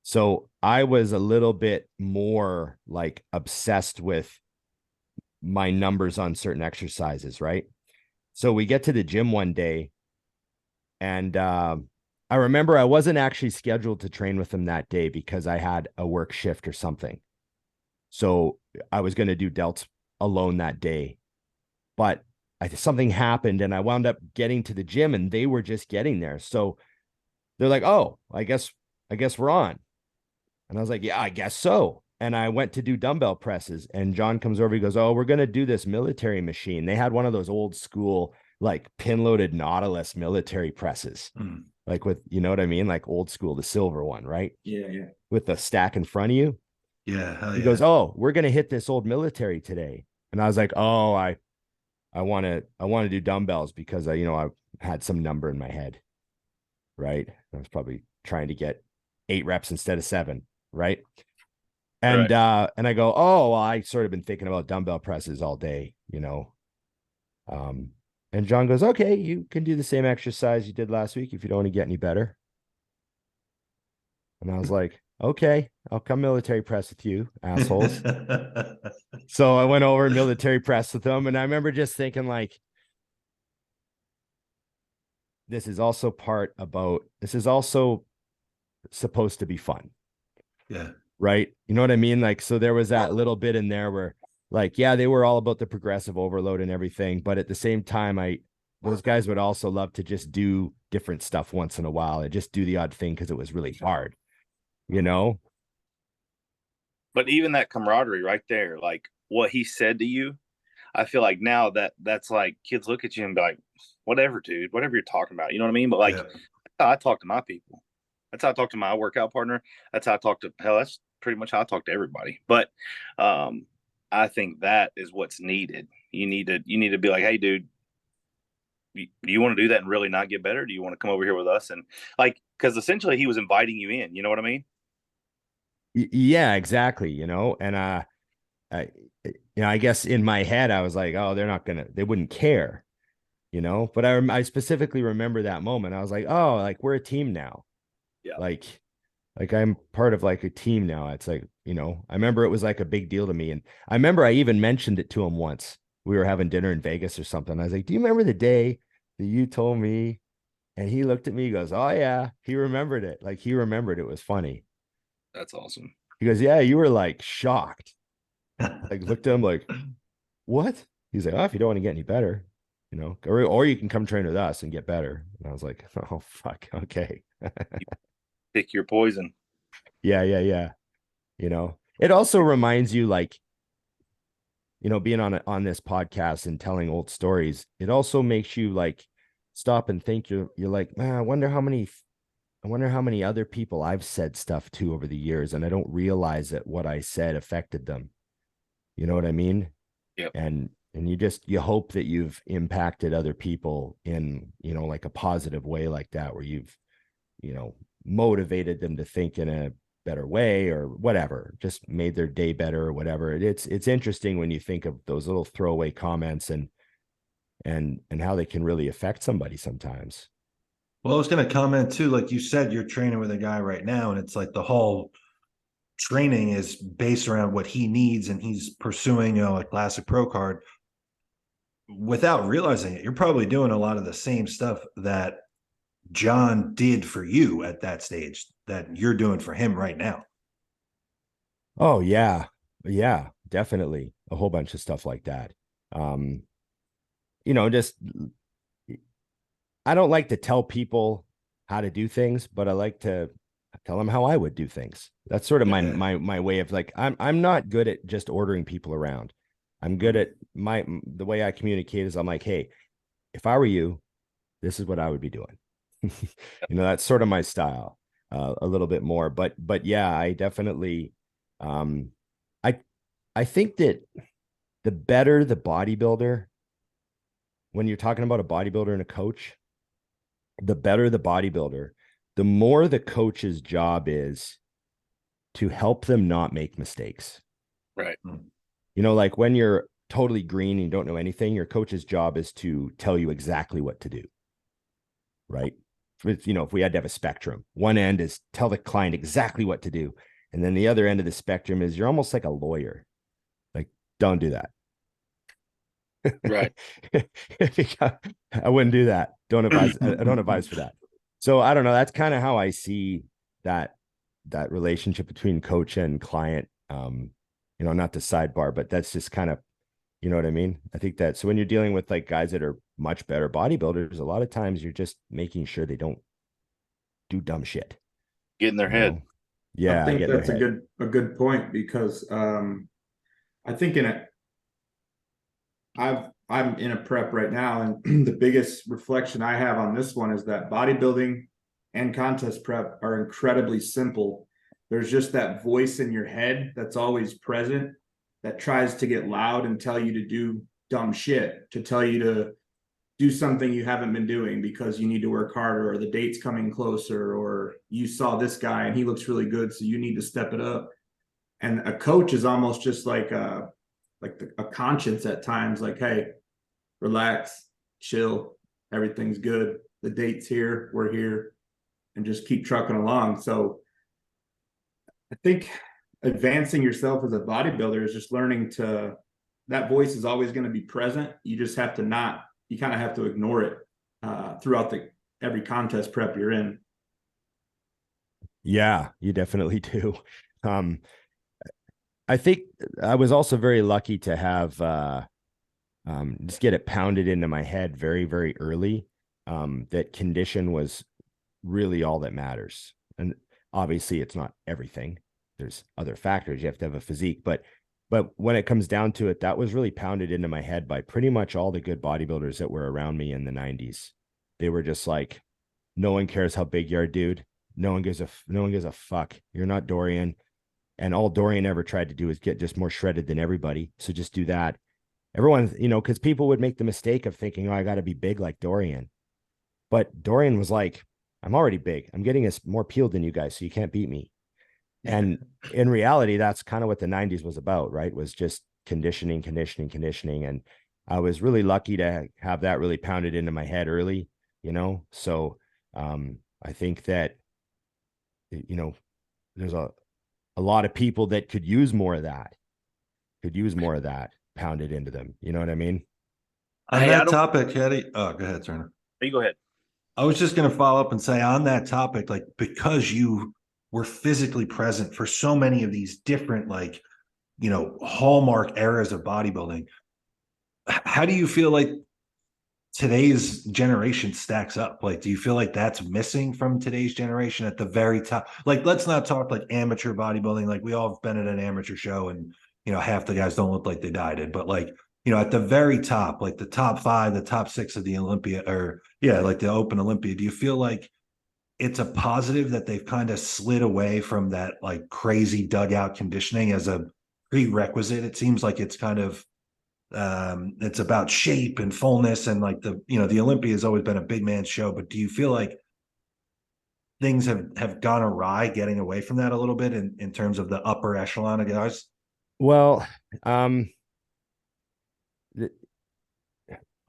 [SPEAKER 2] So I was a little bit more like obsessed with my numbers on certain exercises, right? So we get to the gym one day, and I remember I wasn't actually scheduled to train with him that day because I had a work shift or something. So I was going to do delts alone that day, but something happened and I wound up getting to the gym and they were just getting there. So they're like, "Oh, I guess we're on." And I was like, "Yeah, I guess so." And I went to do dumbbell presses and John comes over. He goes, "Oh, we're going to do this military machine." They had one of those old school, like pin loaded Nautilus military presses, like with, you know what I mean? Like old school, the silver one, right?
[SPEAKER 4] Yeah, yeah.
[SPEAKER 2] With the stack in front of you.
[SPEAKER 1] Yeah. Hell
[SPEAKER 2] He
[SPEAKER 1] yeah.
[SPEAKER 2] goes, "Oh, we're going to hit this old military today." And I was like, "Oh, I want to do dumbbells because I had some number in my head, right? I was probably trying to get 8 reps instead of 7, right? And and I go, "Oh, well, I sort of been thinking about dumbbell presses all day, you know." And John goes, "Okay, you can do the same exercise you did last week if you don't want to get any better." And I was like, "Okay, I'll come military press with you, assholes." So I went over and military press with them, and I remember just thinking like, this is also supposed to be fun.
[SPEAKER 1] Yeah.
[SPEAKER 2] Right. You know what I mean? Like, so there was that little bit in there where like, yeah, they were all about the progressive overload and everything. But at the same time, those guys would also love to just do different stuff once in a while and just do the odd thing because it was really hard, you know?
[SPEAKER 3] But even that camaraderie right there, like what he said to you, I feel like now that's like kids look at you and be like, whatever, dude, whatever you're talking about. You know what I mean? But like, that's how I talk to my people. That's how I talk to my workout partner. That's how I talk to, hell, that's pretty much how I talk to everybody. But I think that is what's needed. You need to be like, hey, dude, do you want to do that and really not get better? Do you want to come over here with us? And like, because essentially he was inviting you in. You know what I mean?
[SPEAKER 2] Yeah, exactly. You know, and I guess in my head I was like, oh, they wouldn't care, you know. But I specifically remember that moment. I was like, oh, like we're a team now.
[SPEAKER 3] Yeah.
[SPEAKER 2] Like I'm part of like a team now. It's like, you know, I remember it was like a big deal to me. And I remember I even mentioned it to him once. We were having dinner in Vegas or something. I was like, "Do you remember the day that you told me?" And he looked at me, he goes, "Oh yeah." He remembered it. Like he remembered it was funny.
[SPEAKER 3] That's awesome.
[SPEAKER 2] He goes, "Yeah, you were like shocked." Like looked at him like, "What?" He's like, "Oh, if you don't want to get any better, you know, or you can come train with us and get better." And I was like, "Oh fuck, okay."
[SPEAKER 3] Pick your poison.
[SPEAKER 2] Yeah. You know, it also reminds you, like, you know, being on this podcast and telling old stories, it also makes you like stop and think. You're like, man, I wonder how many other people I've said stuff to over the years, and I don't realize that what I said affected them. You know what I mean?
[SPEAKER 3] Yep.
[SPEAKER 2] And you hope that you've impacted other people in, you know, like a positive way like that, where you've, you know, motivated them to think in a better way or whatever, just made their day better or whatever. It's interesting when you think of those little throwaway comments and how they can really affect somebody sometimes.
[SPEAKER 1] Well, I was going to comment too, like you said, you're training with a guy right now, and it's like the whole training is based around what he needs, and he's pursuing, you know, a classic pro card. Without realizing it, you're probably doing a lot of the same stuff that John did for you at that stage that you're doing for him right now.
[SPEAKER 2] Oh yeah, definitely a whole bunch of stuff like that. You know, just I don't like to tell people how to do things, but I like to tell them how I would do things. That's sort of my way of like, I'm not good at just ordering people around. I'm good at the way I communicate is I'm like, hey, if I were you, this is what I would be doing. You know, that's sort of my style, a little bit more, but yeah, I definitely, I think that the better the bodybuilder, when you're talking about a bodybuilder and a coach, the better the bodybuilder, the more the coach's job is to help them not make mistakes.
[SPEAKER 3] Right.
[SPEAKER 2] You know, like when you're totally green and you don't know anything, your coach's job is to tell you exactly what to do. Right. If we had to have a spectrum, one end is tell the client exactly what to do. And then the other end of the spectrum is you're almost like a lawyer. Like, don't do that.
[SPEAKER 3] Right.
[SPEAKER 2] I wouldn't do that. Don't advise. I don't advise for that. So I don't know. That's kind of how I see that relationship between coach and client. Not the sidebar, but that's just kind of, you know what I mean? I think that, so when you're dealing with like guys that are much better bodybuilders, a lot of times you're just making sure they don't do dumb shit.
[SPEAKER 3] Get in their head.
[SPEAKER 2] Yeah.
[SPEAKER 4] I think that's a good point, because I think I'm in a prep right now, and the biggest reflection I have on this one is that bodybuilding and contest prep are incredibly simple. There's just that voice in your head that's always present that tries to get loud and tell you to do dumb shit, to tell you to do something you haven't been doing because you need to work harder, or the date's coming closer, or you saw this guy and he looks really good, so you need to step it up. And a coach is almost just like a conscience at times, like, hey, relax, chill, everything's good. The date's here, we're here, and just keep trucking along. So I think advancing yourself as a bodybuilder is just learning that voice is always going to be present. You just have to you kind of have to ignore it throughout every contest prep you're in.
[SPEAKER 2] Yeah, you definitely do. I think I was also very lucky to have just get it pounded into my head very, very early that condition was really all that matters. And obviously it's not everything. There's other factors. You have to have a physique, but when it comes down to it, that was really pounded into my head by pretty much all the good bodybuilders that were around me in the 90s. They were just like, no one cares how big you are, dude. No one gives a fuck. You're not Dorian. And all Dorian ever tried to do is get just more shredded than everybody. So just do that. Everyone, because people would make the mistake of thinking, oh, I got to be big like Dorian. But Dorian was like, I'm already big. I'm getting more peeled than you guys, so you can't beat me. And in reality, that's kind of what the 90s was about, right? Was just conditioning. And I was really lucky to have that really pounded into my head early, So I think that, there's a lot of people that could use more of that pounded into them. You know what I mean?
[SPEAKER 1] On that topic, Eddie. Oh, go ahead, Turner.
[SPEAKER 3] You go ahead.
[SPEAKER 1] I was just going to follow up and say on that topic, like, because you were physically present for so many of these different, hallmark eras of bodybuilding, how do you feel like today's generation stacks up? Like, do you feel like that's missing from today's generation at the very top? Like, let's not talk like amateur bodybuilding. Like, we all have been at an amateur show and, half the guys don't look like they dieted, but like, at the very top, like the top 5, the top 6 of the Olympia, like the Open Olympia, do you feel like it's a positive that they've kind of slid away from that like crazy dugout conditioning as a prerequisite? It seems like it's kind of, it's about shape and fullness, and like the Olympia has always been a big man's show, but do you feel like things have gone awry getting away from that a little bit in terms of the upper echelon of guys?
[SPEAKER 2] Well,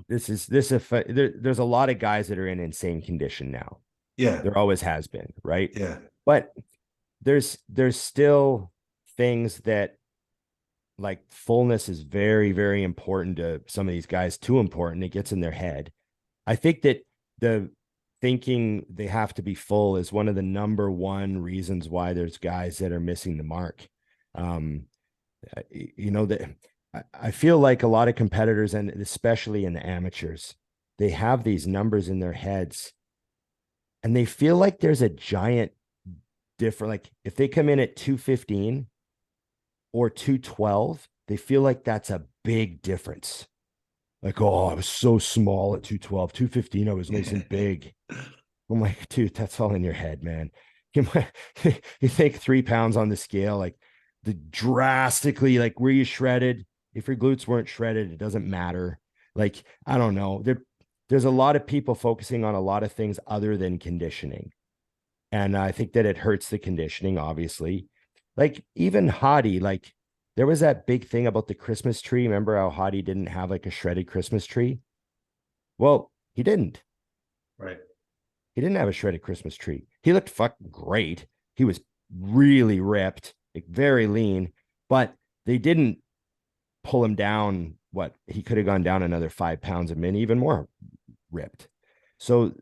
[SPEAKER 2] there's a lot of guys that are in insane condition now.
[SPEAKER 1] Yeah,
[SPEAKER 2] there always has been, right?
[SPEAKER 1] Yeah,
[SPEAKER 2] but there's still things that, like, fullness is very, very important to some of these guys. Too important. It gets in their head. I think that the thinking they have to be full is one of the number one reasons why there's guys that are missing the mark. That I feel like a lot of competitors, and especially in the amateurs, they have these numbers in their heads and they feel like there's a giant difference. Like if they come in at 215 or 212, they feel like that's a big difference. Like, oh, I was so small at 212, 215, I was nice and big. I'm like, dude, that's all in your head, man. You think 3 pounds on the scale, like drastically, like, were you shredded? If your glutes weren't shredded, it doesn't matter. Like, I don't know. There's a lot of people focusing on a lot of things other than conditioning. And I think that it hurts the conditioning, obviously. Like even Hottie, like there was that big thing about the Christmas tree. Remember how Hottie didn't have like a shredded Christmas tree? Well, he didn't.
[SPEAKER 1] Right.
[SPEAKER 2] He didn't have a shredded Christmas tree. He looked fucking great. He was really ripped, like very lean, but they didn't pull him down. What he could have gone down another 5 pounds a minute, even more ripped. So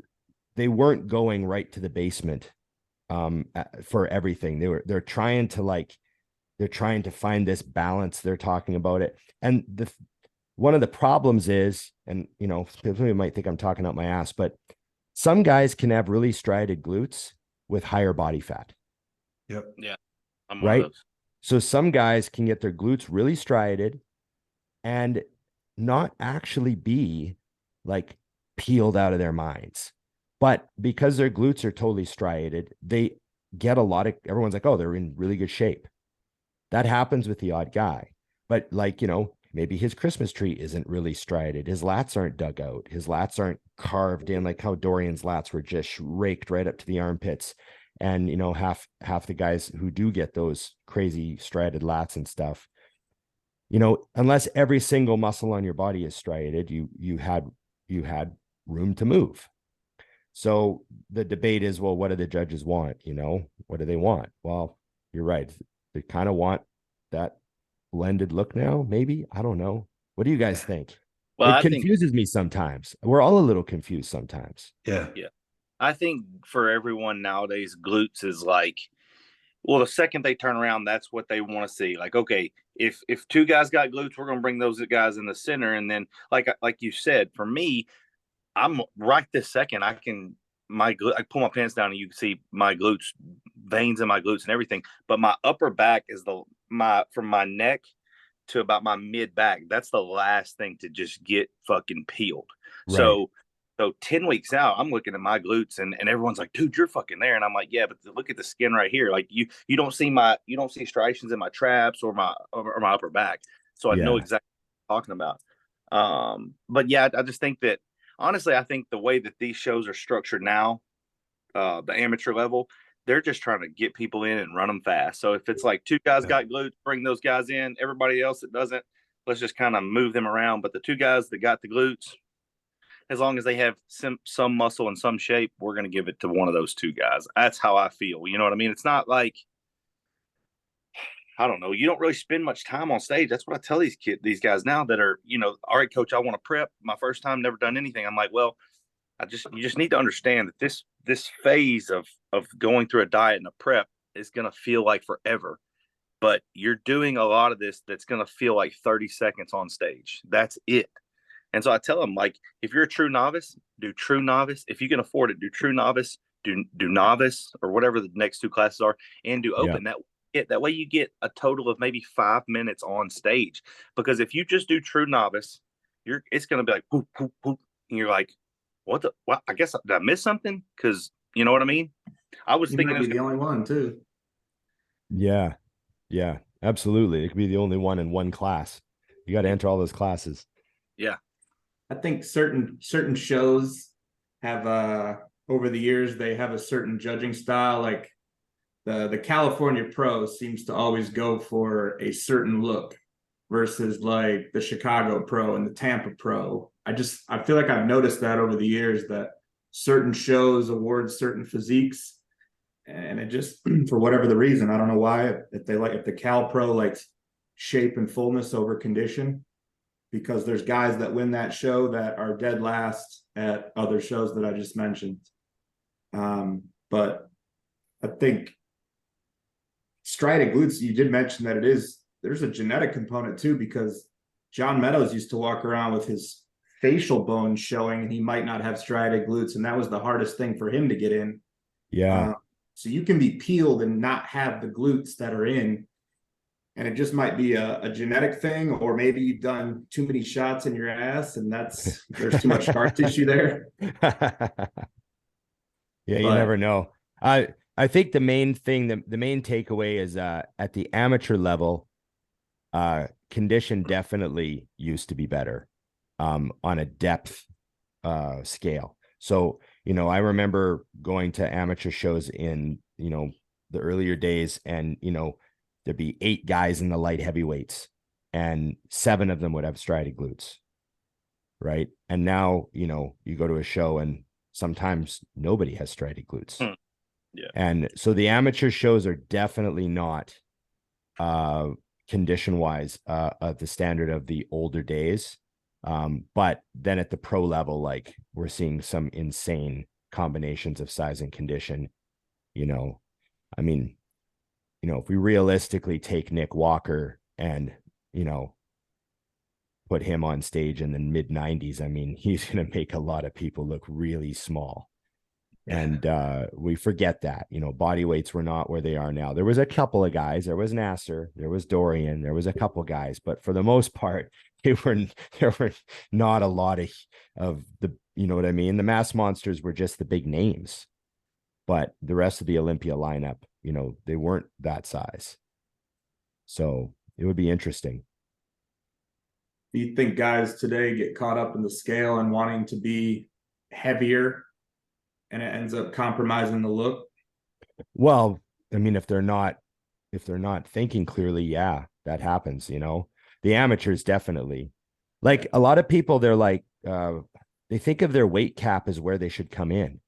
[SPEAKER 2] they weren't going right to the basement for everything. They're trying to find this balance. They're talking about it. And one of the problems is, and you know, people might think I'm talking out my ass, but some guys can have really striated glutes with higher body fat.
[SPEAKER 1] Yep.
[SPEAKER 3] Yeah. I'm
[SPEAKER 2] right.
[SPEAKER 3] one of those.
[SPEAKER 2] So some guys can get their glutes really striated and not actually be like peeled out of their minds. But because their glutes are totally striated, they get a lot of, everyone's like, oh, they're in really good shape. That happens with the odd guy. But like, you know, maybe his Christmas tree isn't really striated. His lats aren't dug out. His lats aren't carved in like how Dorian's lats were just raked right up to the armpits. And, you know, half the guys who do get those crazy striated lats and stuff, you know, unless every single muscle on your body is striated, you had room to move. So the debate is, well, what do the judges want? You know, what do they want? Well, you're right. They kind of want that blended look now, maybe. I don't know. What do you guys think?
[SPEAKER 3] Well,
[SPEAKER 2] It confuses me sometimes. We're all a little confused sometimes.
[SPEAKER 1] Yeah.
[SPEAKER 3] I think for everyone nowadays, glutes is like, well, the second they turn around, that's what they want to see. Like, okay, if two guys got glutes, we're gonna bring those guys in the center, and then like you said, for me, I'm right this second. I pull my pants down and you can see my glutes, veins in my glutes and everything. But my upper back is from my neck to about my mid back. That's the last thing to just get fucking peeled.
[SPEAKER 2] Right.
[SPEAKER 3] So 10 weeks out, I'm looking at my glutes and everyone's like, dude, you're fucking there. And I'm like, yeah, but look at the skin right here. Like you don't see striations in my traps or my upper back. So I know exactly what I'm talking about. But yeah, I just think that honestly, I think the way that these shows are structured now, the amateur level, they're just trying to get people in and run them fast. So if it's like two guys got glutes, bring those guys in. Everybody else that doesn't, let's just kind of move them around. But the two guys that got the glutes, as long as they have some muscle and some shape, we're going to give it to one of those two guys. That's how I feel. You know what I mean? It's not like, I don't know. You don't really spend much time on stage. That's what I tell these guys now that are, you know, all right, coach, I want to prep. My first time, never done anything. I'm like, well, you just need to understand that this phase of going through a diet and a prep is going to feel like forever, but you're doing a lot of this that's going to feel like 30 seconds on stage. That's it. And so I tell them, like, if you're a true novice, do true novice. If you can afford it, do true novice, do novice or whatever the next two classes are, and do open. That way you get a total of maybe 5 minutes on stage. Because if you just do true novice, it's going to be like, poop, poop, poop. And you're like, what? I guess, did I miss something? Because you know what I mean? I was thinking
[SPEAKER 4] might be the only one too.
[SPEAKER 2] Yeah, absolutely. It could be the only one in one class. You got to enter all those classes.
[SPEAKER 3] Yeah,
[SPEAKER 4] I think certain shows have over the years they have a certain judging style. Like the California Pro seems to always go for a certain look versus like the Chicago Pro and the Tampa Pro. I feel like I've noticed that over the years that certain shows award certain physiques, and it just for whatever the reason, I don't know why, if the Cal Pro likes shape and fullness over condition, because there's guys that win that show that are dead last at other shows that I just mentioned. But I think striated glutes, you did mention that there's a genetic component too, because John Meadows used to walk around with his facial bones showing and he might not have striated glutes, and that was the hardest thing for him to get in. So you can be peeled and not have the glutes that are in, and it just might be a genetic thing, or maybe you've done too many shots in your ass and there's too much scar tissue there.
[SPEAKER 2] Yeah, you never know. I think the main thing, the main takeaway is at the amateur level, condition definitely used to be better. on a depth scale. So, you know, I remember going to amateur shows in, you know, the earlier days, and, you know, there'd be 8 guys in the light heavyweights and 7 of them would have striated glutes. Right. And now, you know, you go to a show and sometimes nobody has striated glutes.
[SPEAKER 3] Yeah.
[SPEAKER 2] And so the amateur shows are definitely not condition wise of the standard of the older days. But then at the pro level, like, we're seeing some insane combinations of size and condition. You know, I mean, you know, if we realistically take Nick Walker and, you know, put him on stage in the mid 90s, I mean, he's going to make a lot of people look really small. And we forget that, you know, body weights were not where they are now. There was a couple of guys. There was Nasser, there was Dorian, there was a couple guys, but for the most part, there were not a lot of the, you know what I mean? The mass monsters were just the big names, but the rest of the Olympia lineup, you know, they weren't that size. So it would be interesting.
[SPEAKER 4] Do you think guys today get caught up in the scale and wanting to be heavier, and it ends up compromising the look?
[SPEAKER 2] Well, I mean, if they're not thinking clearly, yeah, that happens, you know. The amateurs definitely. Like, a lot of people, they're like, they think of their weight cap as where they should come in.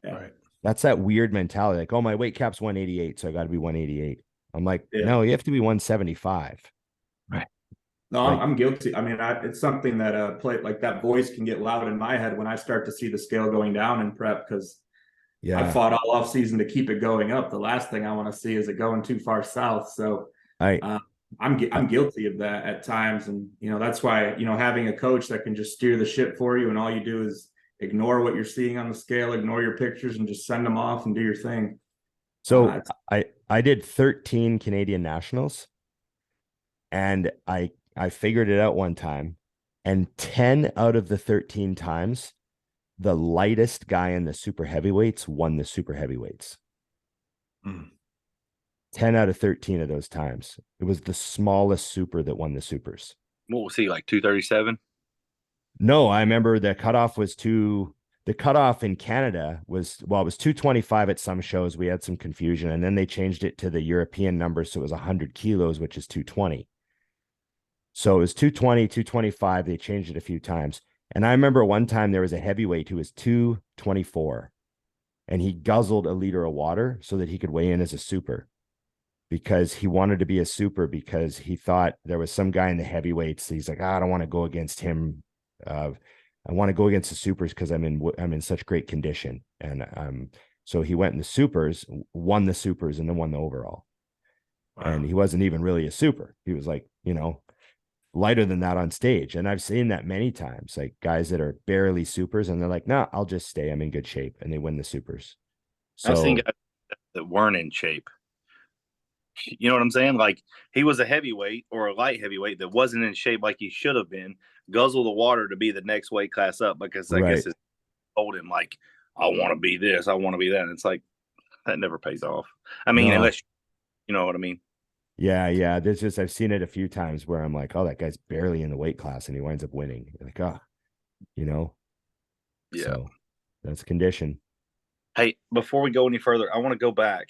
[SPEAKER 1] Right.
[SPEAKER 2] That's that weird mentality. Like, oh, my weight cap's 188, so I got to be 188. I'm like,
[SPEAKER 4] Yeah.
[SPEAKER 2] no, you have to be 175.
[SPEAKER 1] Right.
[SPEAKER 4] No,
[SPEAKER 2] Like,
[SPEAKER 4] I'm guilty. I mean, it's something that play like that voice can get loud in my head when I start to see the scale going down in prep, because I
[SPEAKER 2] yeah,
[SPEAKER 4] fought all off season to keep it going up. The last thing I want to see is it going too far south. So I'm guilty of that at times, and you know, that's why, you know, having a coach that can just steer the ship for you, and all you do is ignore what you're seeing on the scale, ignore your pictures, and just send them off and do your thing.
[SPEAKER 2] so I did 13 Canadian nationals, and I figured it out one time, and 10 out of the 13 times, the lightest guy in the super heavyweights won the super heavyweights. 10 out of 13 of those times, it was the smallest super that won the supers.
[SPEAKER 3] What was he, like 237?
[SPEAKER 2] No, I remember the cutoff in Canada was, well, it was 225 at some shows. We had some confusion, and then they changed it to the European number. So it was 100 kilos, which is 220. So it was 220, 225. They changed it a few times. And I remember one time there was a heavyweight who was 224, and he guzzled a liter of water so that he could weigh in as a super, because he wanted to be a super, because he thought there was some guy in the heavyweights. He's like, I don't want to go against him. I want to go against the supers because I'm in such great condition. And so he went in the supers, won the supers, and then won the overall. Wow. And he wasn't even really a super. He was like, you know, lighter than that on stage. And I've seen that many times, like guys that are barely supers, and they're like, nah, I'll just stay, I'm in good shape, and they win the supers. So
[SPEAKER 3] I've seen guys that weren't in shape. You know what I'm saying? Like, he was a heavyweight or a light heavyweight that wasn't in shape like he should have been, guzzle the water to be the next weight class up, because I guess it told him, like, I want to be this, I want to be that. And it's like, that never pays off. I mean, unless you know what I mean?
[SPEAKER 2] Yeah. There's just, I've seen it a few times where I'm like, oh, that guy's barely in the weight class and he winds up winning. You're like, oh, you know?
[SPEAKER 3] Yeah.
[SPEAKER 2] So that's condition.
[SPEAKER 3] Hey, before we go any further, I want to go back.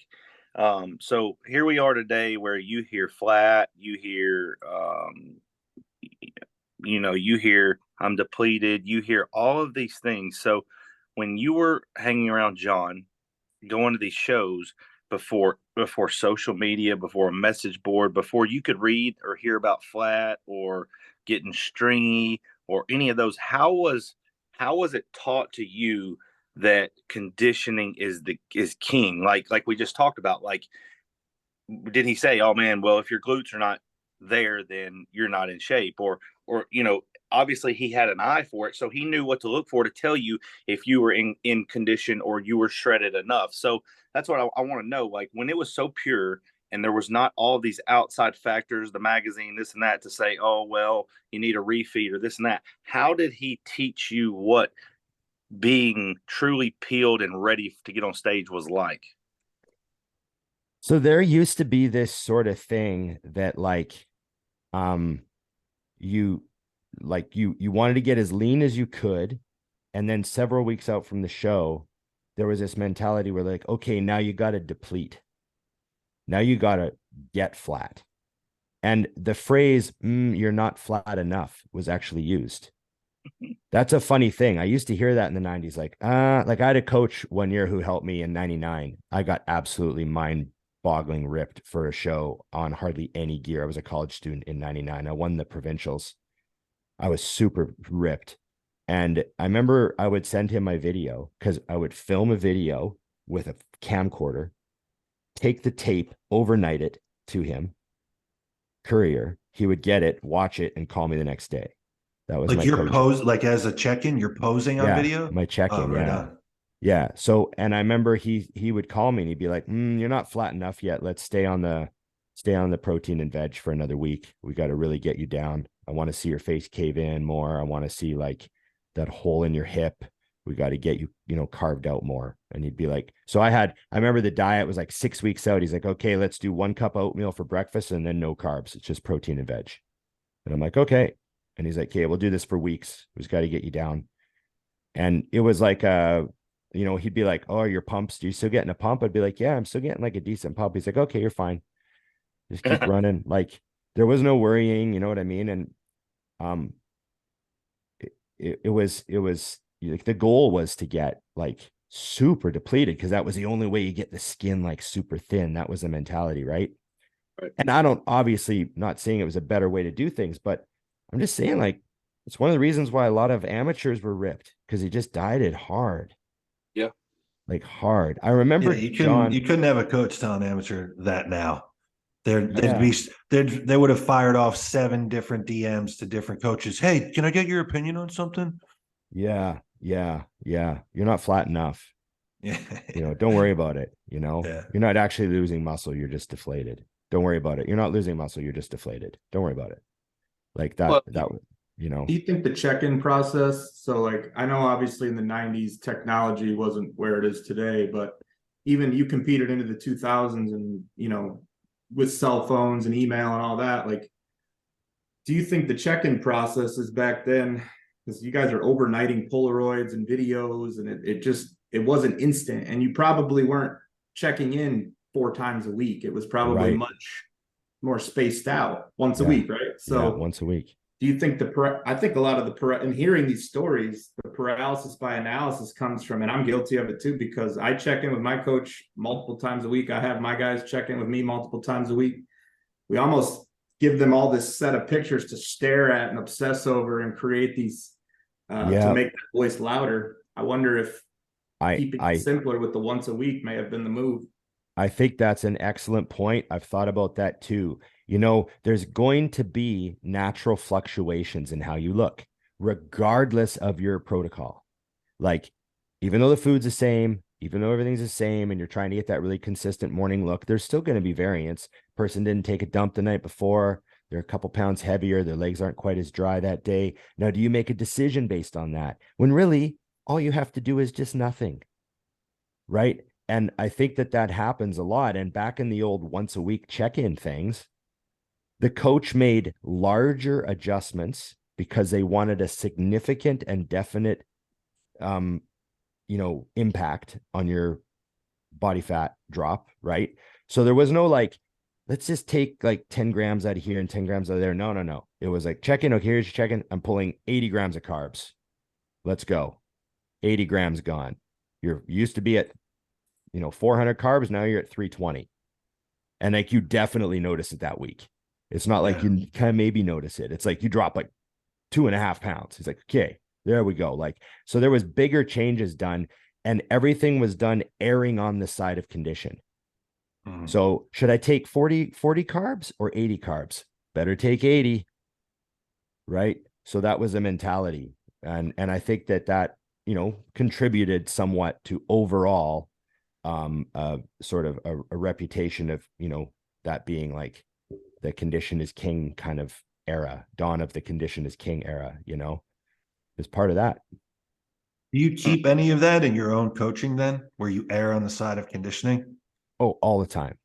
[SPEAKER 3] So here we are today, where you hear flat, you hear, you hear I'm depleted, you hear all of these things. So when you were hanging around John, going to these shows, before social media, before a message board, before you could read or hear about flat or getting stringy or any of those, how was it taught to you that conditioning is king? Like we just talked about, like, did he say, oh man, well, if your glutes are not there, then you're not in shape? Or obviously he had an eye for it, so he knew what to look for to tell you if you were in condition or you were shredded enough. So that's what I want to know. Like, when it was so pure and there was not all these outside factors, the magazine, this and that, to say, oh, well, you need a refeed or this and that, how did he teach you what being truly peeled and ready to get on stage was like?
[SPEAKER 2] So there used to be this sort of thing that, like, like you wanted to get as lean as you could. And then several weeks out from the show, there was this mentality where like, okay, now you got to deplete. Now you got to get flat. And the phrase, you're not flat enough was actually used. That's a funny thing. I used to hear that in the 90s. Like I had a coach one year who helped me in 99. I got absolutely mind-boggling ripped for a show on hardly any gear. I was a college student in 99. I won the provincials. I was super ripped. And I remember I would send him my video because I would film a video with a camcorder, take the tape, overnight it to him, courier. He would get it, watch it, and call me the next day. That was
[SPEAKER 1] like
[SPEAKER 2] my
[SPEAKER 1] your
[SPEAKER 2] coaching.
[SPEAKER 1] pose, like as a check-in, you're posing on video?
[SPEAKER 2] My check-in.
[SPEAKER 1] Oh, right
[SPEAKER 2] Yeah.
[SPEAKER 1] on.
[SPEAKER 2] Yeah. So, and I remember he would call me and he'd be like, you're not flat enough yet. Let's stay on the protein and veg for another week. We got to really get you down. I want to see your face cave in more. I want to see like that hole in your hip. We got to get you, carved out more. And he'd be like, so I remember the diet was like 6 weeks out. He's like, okay, let's do 1 cup of oatmeal for breakfast and then no carbs. It's just protein and veg. And I'm like, okay. And he's like, okay, we'll do this for weeks. We just got to get you down. And it was like, he'd be like, oh, your pumps, do you still getting a pump? I'd be like, yeah, I'm still getting like a decent pump. He's like, okay, you're fine. Just keep running. Like there was no worrying, you know what I mean? And it was like the goal was to get like super depleted because that was the only way you get the skin like super thin. That was the mentality, right? And I don't, obviously not saying it was a better way to do things, but I'm just saying like it's one of the reasons why a lot of amateurs were ripped because he just dieted hard.
[SPEAKER 3] Yeah.
[SPEAKER 2] Like hard. I remember
[SPEAKER 1] you
[SPEAKER 2] John.
[SPEAKER 1] couldn't have a coach tell an amateur that now. They would have fired off 7 different DMs to different coaches. Hey, can I get your opinion on something?
[SPEAKER 2] Yeah. You're not flat enough.
[SPEAKER 1] Yeah.
[SPEAKER 2] Don't worry about it.
[SPEAKER 1] Yeah.
[SPEAKER 2] You're not actually losing muscle. You're just deflated. Don't worry about it. You're not losing muscle. You're just deflated. Don't worry about it. Like that,
[SPEAKER 4] Do you think the check-in process, so like I know obviously in the 90s technology wasn't where it is today, but even you competed into the 2000s and with cell phones and email and all that, like do you think the check-in process is back then, because you guys are overnighting Polaroids and videos and it wasn't instant and you probably weren't checking in 4 times a week. It was probably much more spaced out once a week, right? So
[SPEAKER 2] once a week.
[SPEAKER 4] Do you think I think a lot of and hearing these stories, the paralysis by analysis comes from, and I'm guilty of it too, because I check in with my coach multiple times a week. I have my guys check in with me multiple times a week. We almost give them all this set of pictures to stare at and obsess over and create these to make that voice louder. I wonder if keeping it simpler with the once a week may have been the move.
[SPEAKER 2] I think that's an excellent point. I've thought about that too. There's going to be natural fluctuations in how you look, regardless of your protocol. Like, even though the food's the same, even though everything's the same, and you're trying to get that really consistent morning look, there's still going to be variance. Person didn't take a dump the night before. They're a couple pounds heavier. Their legs aren't quite as dry that day. Now, do you make a decision based on that? When really all you have to do is just nothing, right? And I think that happens a lot. And back in the old once a week check-in things, the coach made larger adjustments because they wanted a significant and definite, impact on your body fat drop, right? So there was no like, let's just take like 10 grams out of here and 10 grams out of there. No. It was like, check in. Okay, here's your check-in. I'm pulling 80 grams of carbs. Let's go. 80 grams gone. You used to be at 400 carbs. Now you're at 320. And like, you definitely notice it that week. It's not like you kind of maybe notice it. It's like you drop like 2.5 pounds. It's like, okay, there we go. Like, so there was bigger changes done and everything was done erring on the side of condition. Mm-hmm. So should I take 40 carbs or 80 carbs? Better take 80. Right. So that was a mentality. And I think that contributed somewhat to overall sort of a reputation of, that being like the condition is king kind of era, dawn of the condition is king era, is part of that.
[SPEAKER 1] Do you keep any of that in your own coaching then, where you err on the side of conditioning?
[SPEAKER 2] Oh, all the time.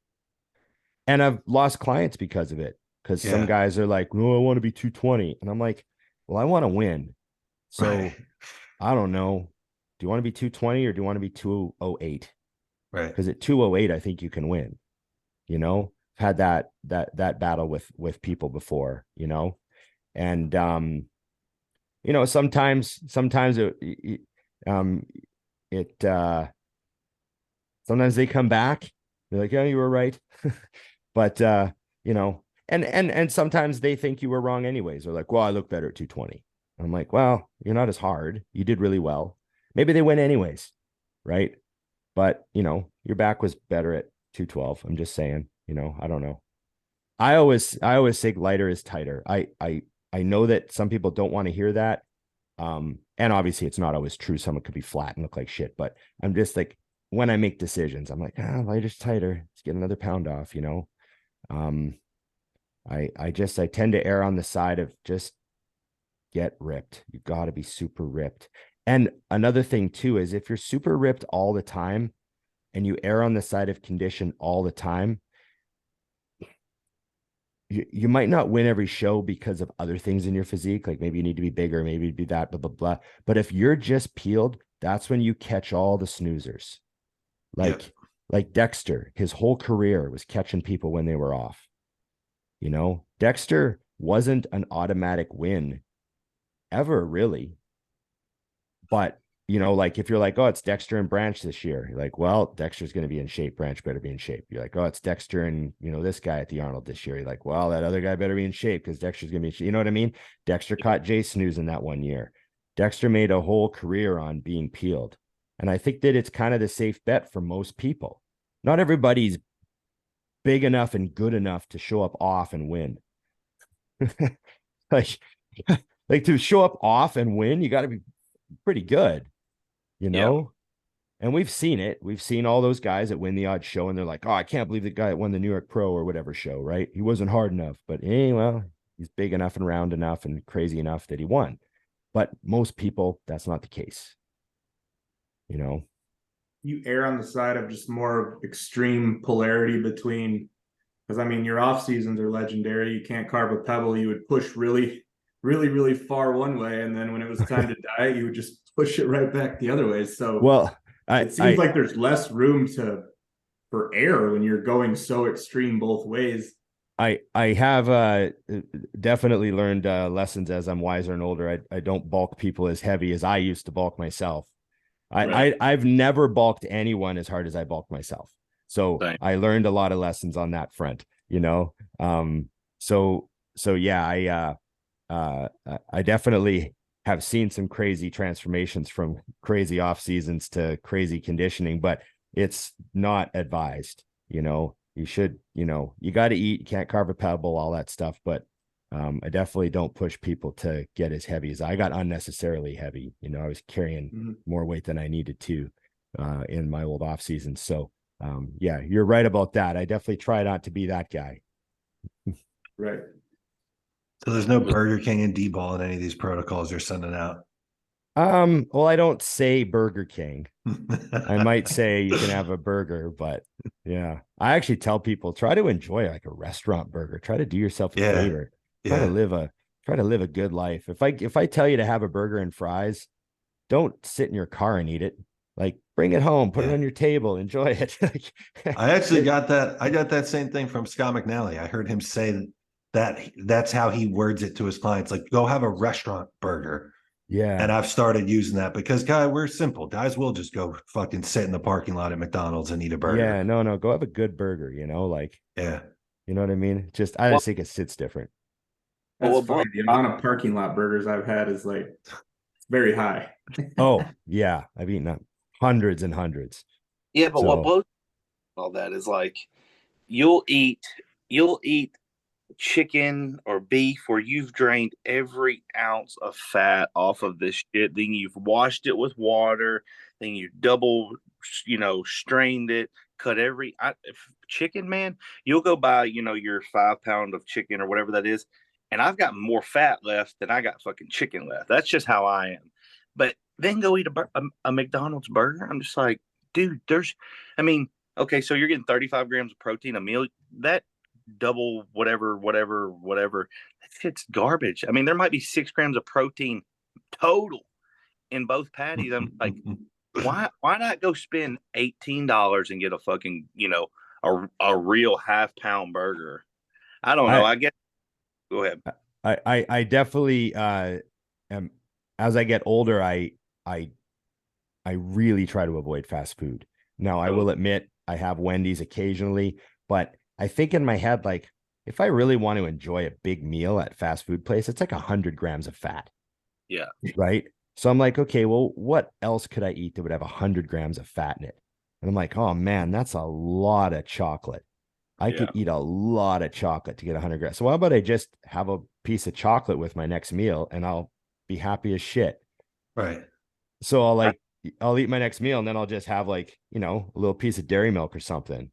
[SPEAKER 2] And I've lost clients because of it. Because some guys are like, no, I want to be 220. And I'm like, Well, I want to win. So
[SPEAKER 1] Right.
[SPEAKER 2] I don't know. Do you want to be 220 or do you want to be 208?
[SPEAKER 1] Right.
[SPEAKER 2] Because at 208, I think you can win. You know, I've had that battle with people before, you know, and you know, sometimes it sometimes they come back. They're like, "Oh, you were right," but you know, and sometimes they think you were wrong anyways. They're like, "Well, I look better at 220." I'm like, "Well, you're not as hard. You did really well. Maybe they win anyways, right?" But you know, your back was better at 212. I'm just saying, you know, I don't know. I always think lighter is tighter. I know that some people don't want to hear that. And obviously it's not always true. Someone could be flat and look like shit, but I'm just like, when I make decisions, I'm like, lighter's tighter. Let's get another pound off, you know. I tend to err on the side of just get ripped. You got to be super ripped. And another thing too is if you're super ripped all the time and you err on the side of condition all the time, you might not win every show because of other things in your physique. Like maybe you need to be bigger, maybe you'd be that, blah, blah, blah. But if you're just peeled, that's when you catch all the snoozers. Like Dexter, his whole career was catching people when they were off. You know, Dexter wasn't an automatic win ever, really. But, you know, like if you're like, oh, it's Dexter and Branch this year, you're like, well, Dexter's going to be in shape. Branch better be in shape. You're like, oh, it's Dexter and, you know, this guy at the Arnold this year. You're like, well, that other guy better be in shape because Dexter's going to be in shape. You know what I mean? Dexter caught Jay snoozing that one year. Dexter made a whole career on being peeled. And I think that it's kind of the safe bet for most people. Not everybody's big enough and good enough to show up off and win. like, like to show up off and win, you got to be pretty good, you know? And we've seen it. We've seen all those guys that win the odd show and they're like, oh, I can't believe the guy that won the New York Pro or whatever show, right? He wasn't hard enough, but well, he's big enough and round enough and crazy enough that he won. But most people, that's not the case, you know?
[SPEAKER 4] You err on the side of just more extreme polarity between, because I mean, your off seasons are legendary. You can't carve a pebble. You would push really, really, really far one way. And then when it was time to diet, you would just push it right back the other way. So
[SPEAKER 2] well,
[SPEAKER 4] it seems like there's less room for error when you're going so extreme both ways.
[SPEAKER 2] I have definitely learned lessons as I'm wiser and older. I don't bulk people as heavy as I used to bulk myself. I've never bulked anyone as hard as I bulked myself. So I learned a lot of lessons on that front, you know? So yeah, I definitely have seen some crazy transformations from crazy off seasons to crazy conditioning, but it's not advised, you know. You should, you know, you got to eat, you can't carve a pebble, all that stuff. But I definitely don't push people to get as heavy as I got unnecessarily heavy. You know, I was carrying more weight than I needed to in my old off season. So yeah, you're right about that. I definitely try not to be that guy.
[SPEAKER 4] Right.
[SPEAKER 1] So there's no Burger King and D-ball in any of these protocols you're sending out.
[SPEAKER 2] Well, I don't say Burger King. I might say you can have a burger, but yeah, I actually tell people try to enjoy like a restaurant burger. Try to do yourself a favor. Try to live a good life. If I tell you to have a burger and fries, don't sit in your car and eat it. Like bring it home, put it on your table, enjoy it.
[SPEAKER 1] I actually got that. I got that same thing from Scott McNally. I heard him say that's how he words it to his clients. Like, go have a restaurant burger.
[SPEAKER 2] Yeah.
[SPEAKER 1] And I've started using that because, we're simple. Guys will just go fucking sit in the parking lot at McDonald's and eat a burger.
[SPEAKER 2] Yeah, no, go have a good burger, you know, like,
[SPEAKER 1] yeah.
[SPEAKER 2] You know what I mean? I just think it sits different.
[SPEAKER 4] That's funny. The amount of parking lot burgers I've had is like very high.
[SPEAKER 2] Oh, yeah. I've eaten hundreds and hundreds.
[SPEAKER 3] Yeah, but what blows all that is like you'll eat chicken or beef where you've drained every ounce of fat off of this shit. Then you've washed it with water. Then you double, strained it, cut chicken, man. You'll go buy, your 5 pound of chicken or whatever that is. And I've got more fat left than I got fucking chicken left. That's just how I am. But then go eat a McDonald's burger. I'm just like, dude, okay, so you're getting 35 grams of protein a meal. That double whatever. That shit's garbage. I mean, there might be 6 grams of protein total in both patties. I'm like, why not go spend $18 and get a fucking, a real half-pound burger? I don't know. I guess go ahead.
[SPEAKER 2] I definitely am, as I get older, I really try to avoid fast food. Now, I will admit I have Wendy's occasionally, but I think in my head, like, if I really want to enjoy a big meal at fast food place, it's like 100 grams of fat.
[SPEAKER 3] Yeah.
[SPEAKER 2] Right. So I'm like, okay, well, what else could I eat that would have 100 grams of fat in it? And I'm like, oh man, that's a lot of chocolate. I could eat a lot of chocolate to get 100 grams. So how about I just have a piece of chocolate with my next meal and I'll be happy as shit.
[SPEAKER 1] Right.
[SPEAKER 2] So I'll eat my next meal and then I'll just have like, a little piece of dairy milk or something.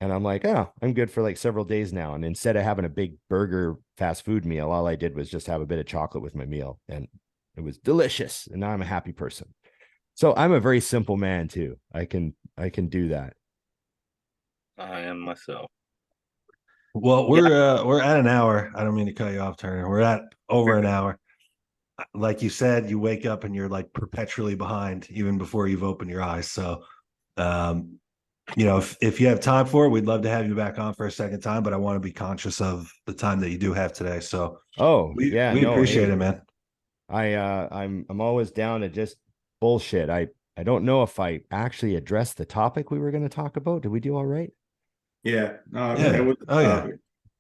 [SPEAKER 2] And I'm like, oh, I'm good for like several days now. And instead of having a big burger fast food meal, all I did was just have a bit of chocolate with my meal. And it was delicious. And now I'm a happy person. So I'm a very simple man too. I can do that.
[SPEAKER 3] I am myself.
[SPEAKER 1] Well, we're at an hour. I don't mean to cut you off, Turner. We're at over an hour. Like you said, you wake up and you're like perpetually behind even before you've opened your eyes. So, if you have time for it, we'd love to have you back on for a second time, but I want to be conscious of the time that you do have today. So, we appreciate it, man.
[SPEAKER 2] I'm always down to just bullshit. I don't know if I actually addressed the topic we were going to talk about. Did we do all right?
[SPEAKER 4] Yeah.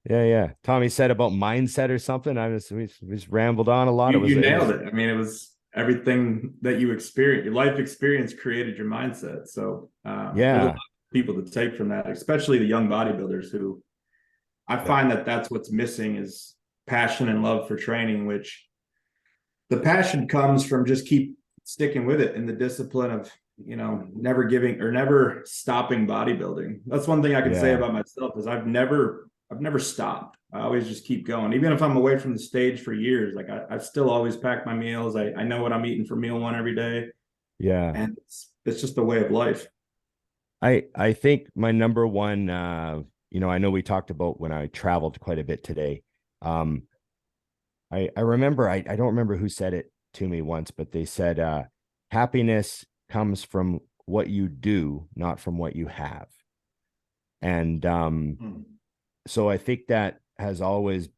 [SPEAKER 2] Yeah. Tommy said about mindset or something. We just rambled on a lot.
[SPEAKER 4] You nailed it. I mean, it was everything that you experienced. Your life experience created your mindset. So there's a lot of people to take from that, especially the young bodybuilders who I find that's what's missing is passion and love for training, which the passion comes from just keep sticking with it in the discipline of, never giving or never stopping bodybuilding. That's one thing I can say about myself is I've never stopped. I always just keep going. Even if I'm away from the stage for years, like I've still always packed my meals. I know what I'm eating for meal one every day.
[SPEAKER 2] Yeah.
[SPEAKER 4] And it's just a way of life.
[SPEAKER 2] I think my number one, I know we talked about when I traveled quite a bit today. I remember, I don't remember who said it to me once, but they said, happiness comes from what you do, not from what you have. And so I think that has always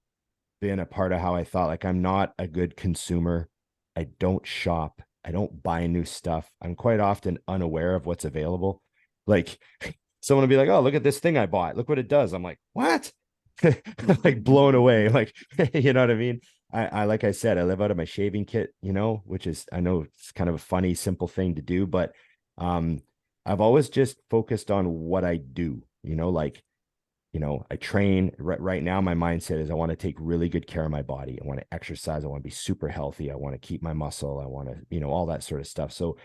[SPEAKER 2] been a part of how I thought. Like, I'm not a good consumer. I don't shop. I don't buy new stuff. I'm quite often unaware of what's available. Like, someone will be like, oh, look at this thing I bought. Look what it does. I'm like, what? Like blown away. Like, you know what I mean? I like I said, I live out of my shaving kit, which is, I know it's kind of a funny, simple thing to do, but I've always just focused on what I do, I train right now. My mindset is I want to take really good care of my body. I want to exercise. I want to be super healthy. I want to keep my muscle. I want to, all that sort of stuff. So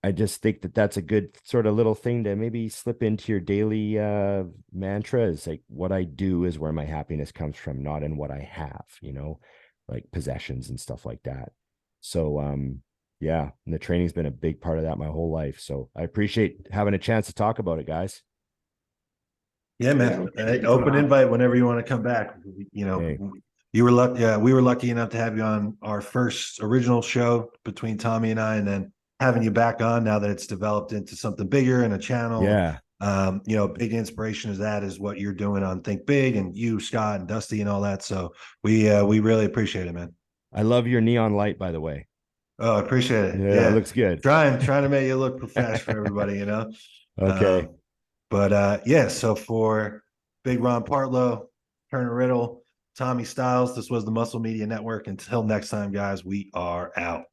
[SPEAKER 2] I just think that that's a good sort of little thing to maybe slip into your daily mantra is like, what I do is where my happiness comes from, not in what I have, like possessions and stuff like that. So, and the training's been a big part of that my whole life. So I appreciate having a chance to talk about it, guys.
[SPEAKER 1] Yeah, man. Open invite whenever you want to come back. You were lucky. Yeah, we were lucky enough to have you on our first original show between Tommy and I, and then having you back on now that it's developed into something bigger and a channel.
[SPEAKER 2] Yeah.
[SPEAKER 1] Big inspiration is that is what you're doing on Think Big, and you, Scott, and Dusty and all that. So we really appreciate it, man.
[SPEAKER 2] I love your neon light, by the way.
[SPEAKER 1] Oh, I appreciate it.
[SPEAKER 2] Yeah, it looks good.
[SPEAKER 1] Trying to make you look professional for everybody,
[SPEAKER 2] Okay.
[SPEAKER 1] So for Big Ron Partlow, Turner Riddle, Tommy Stiles, this was the Muscle Media Network. Until next time, guys, we are out.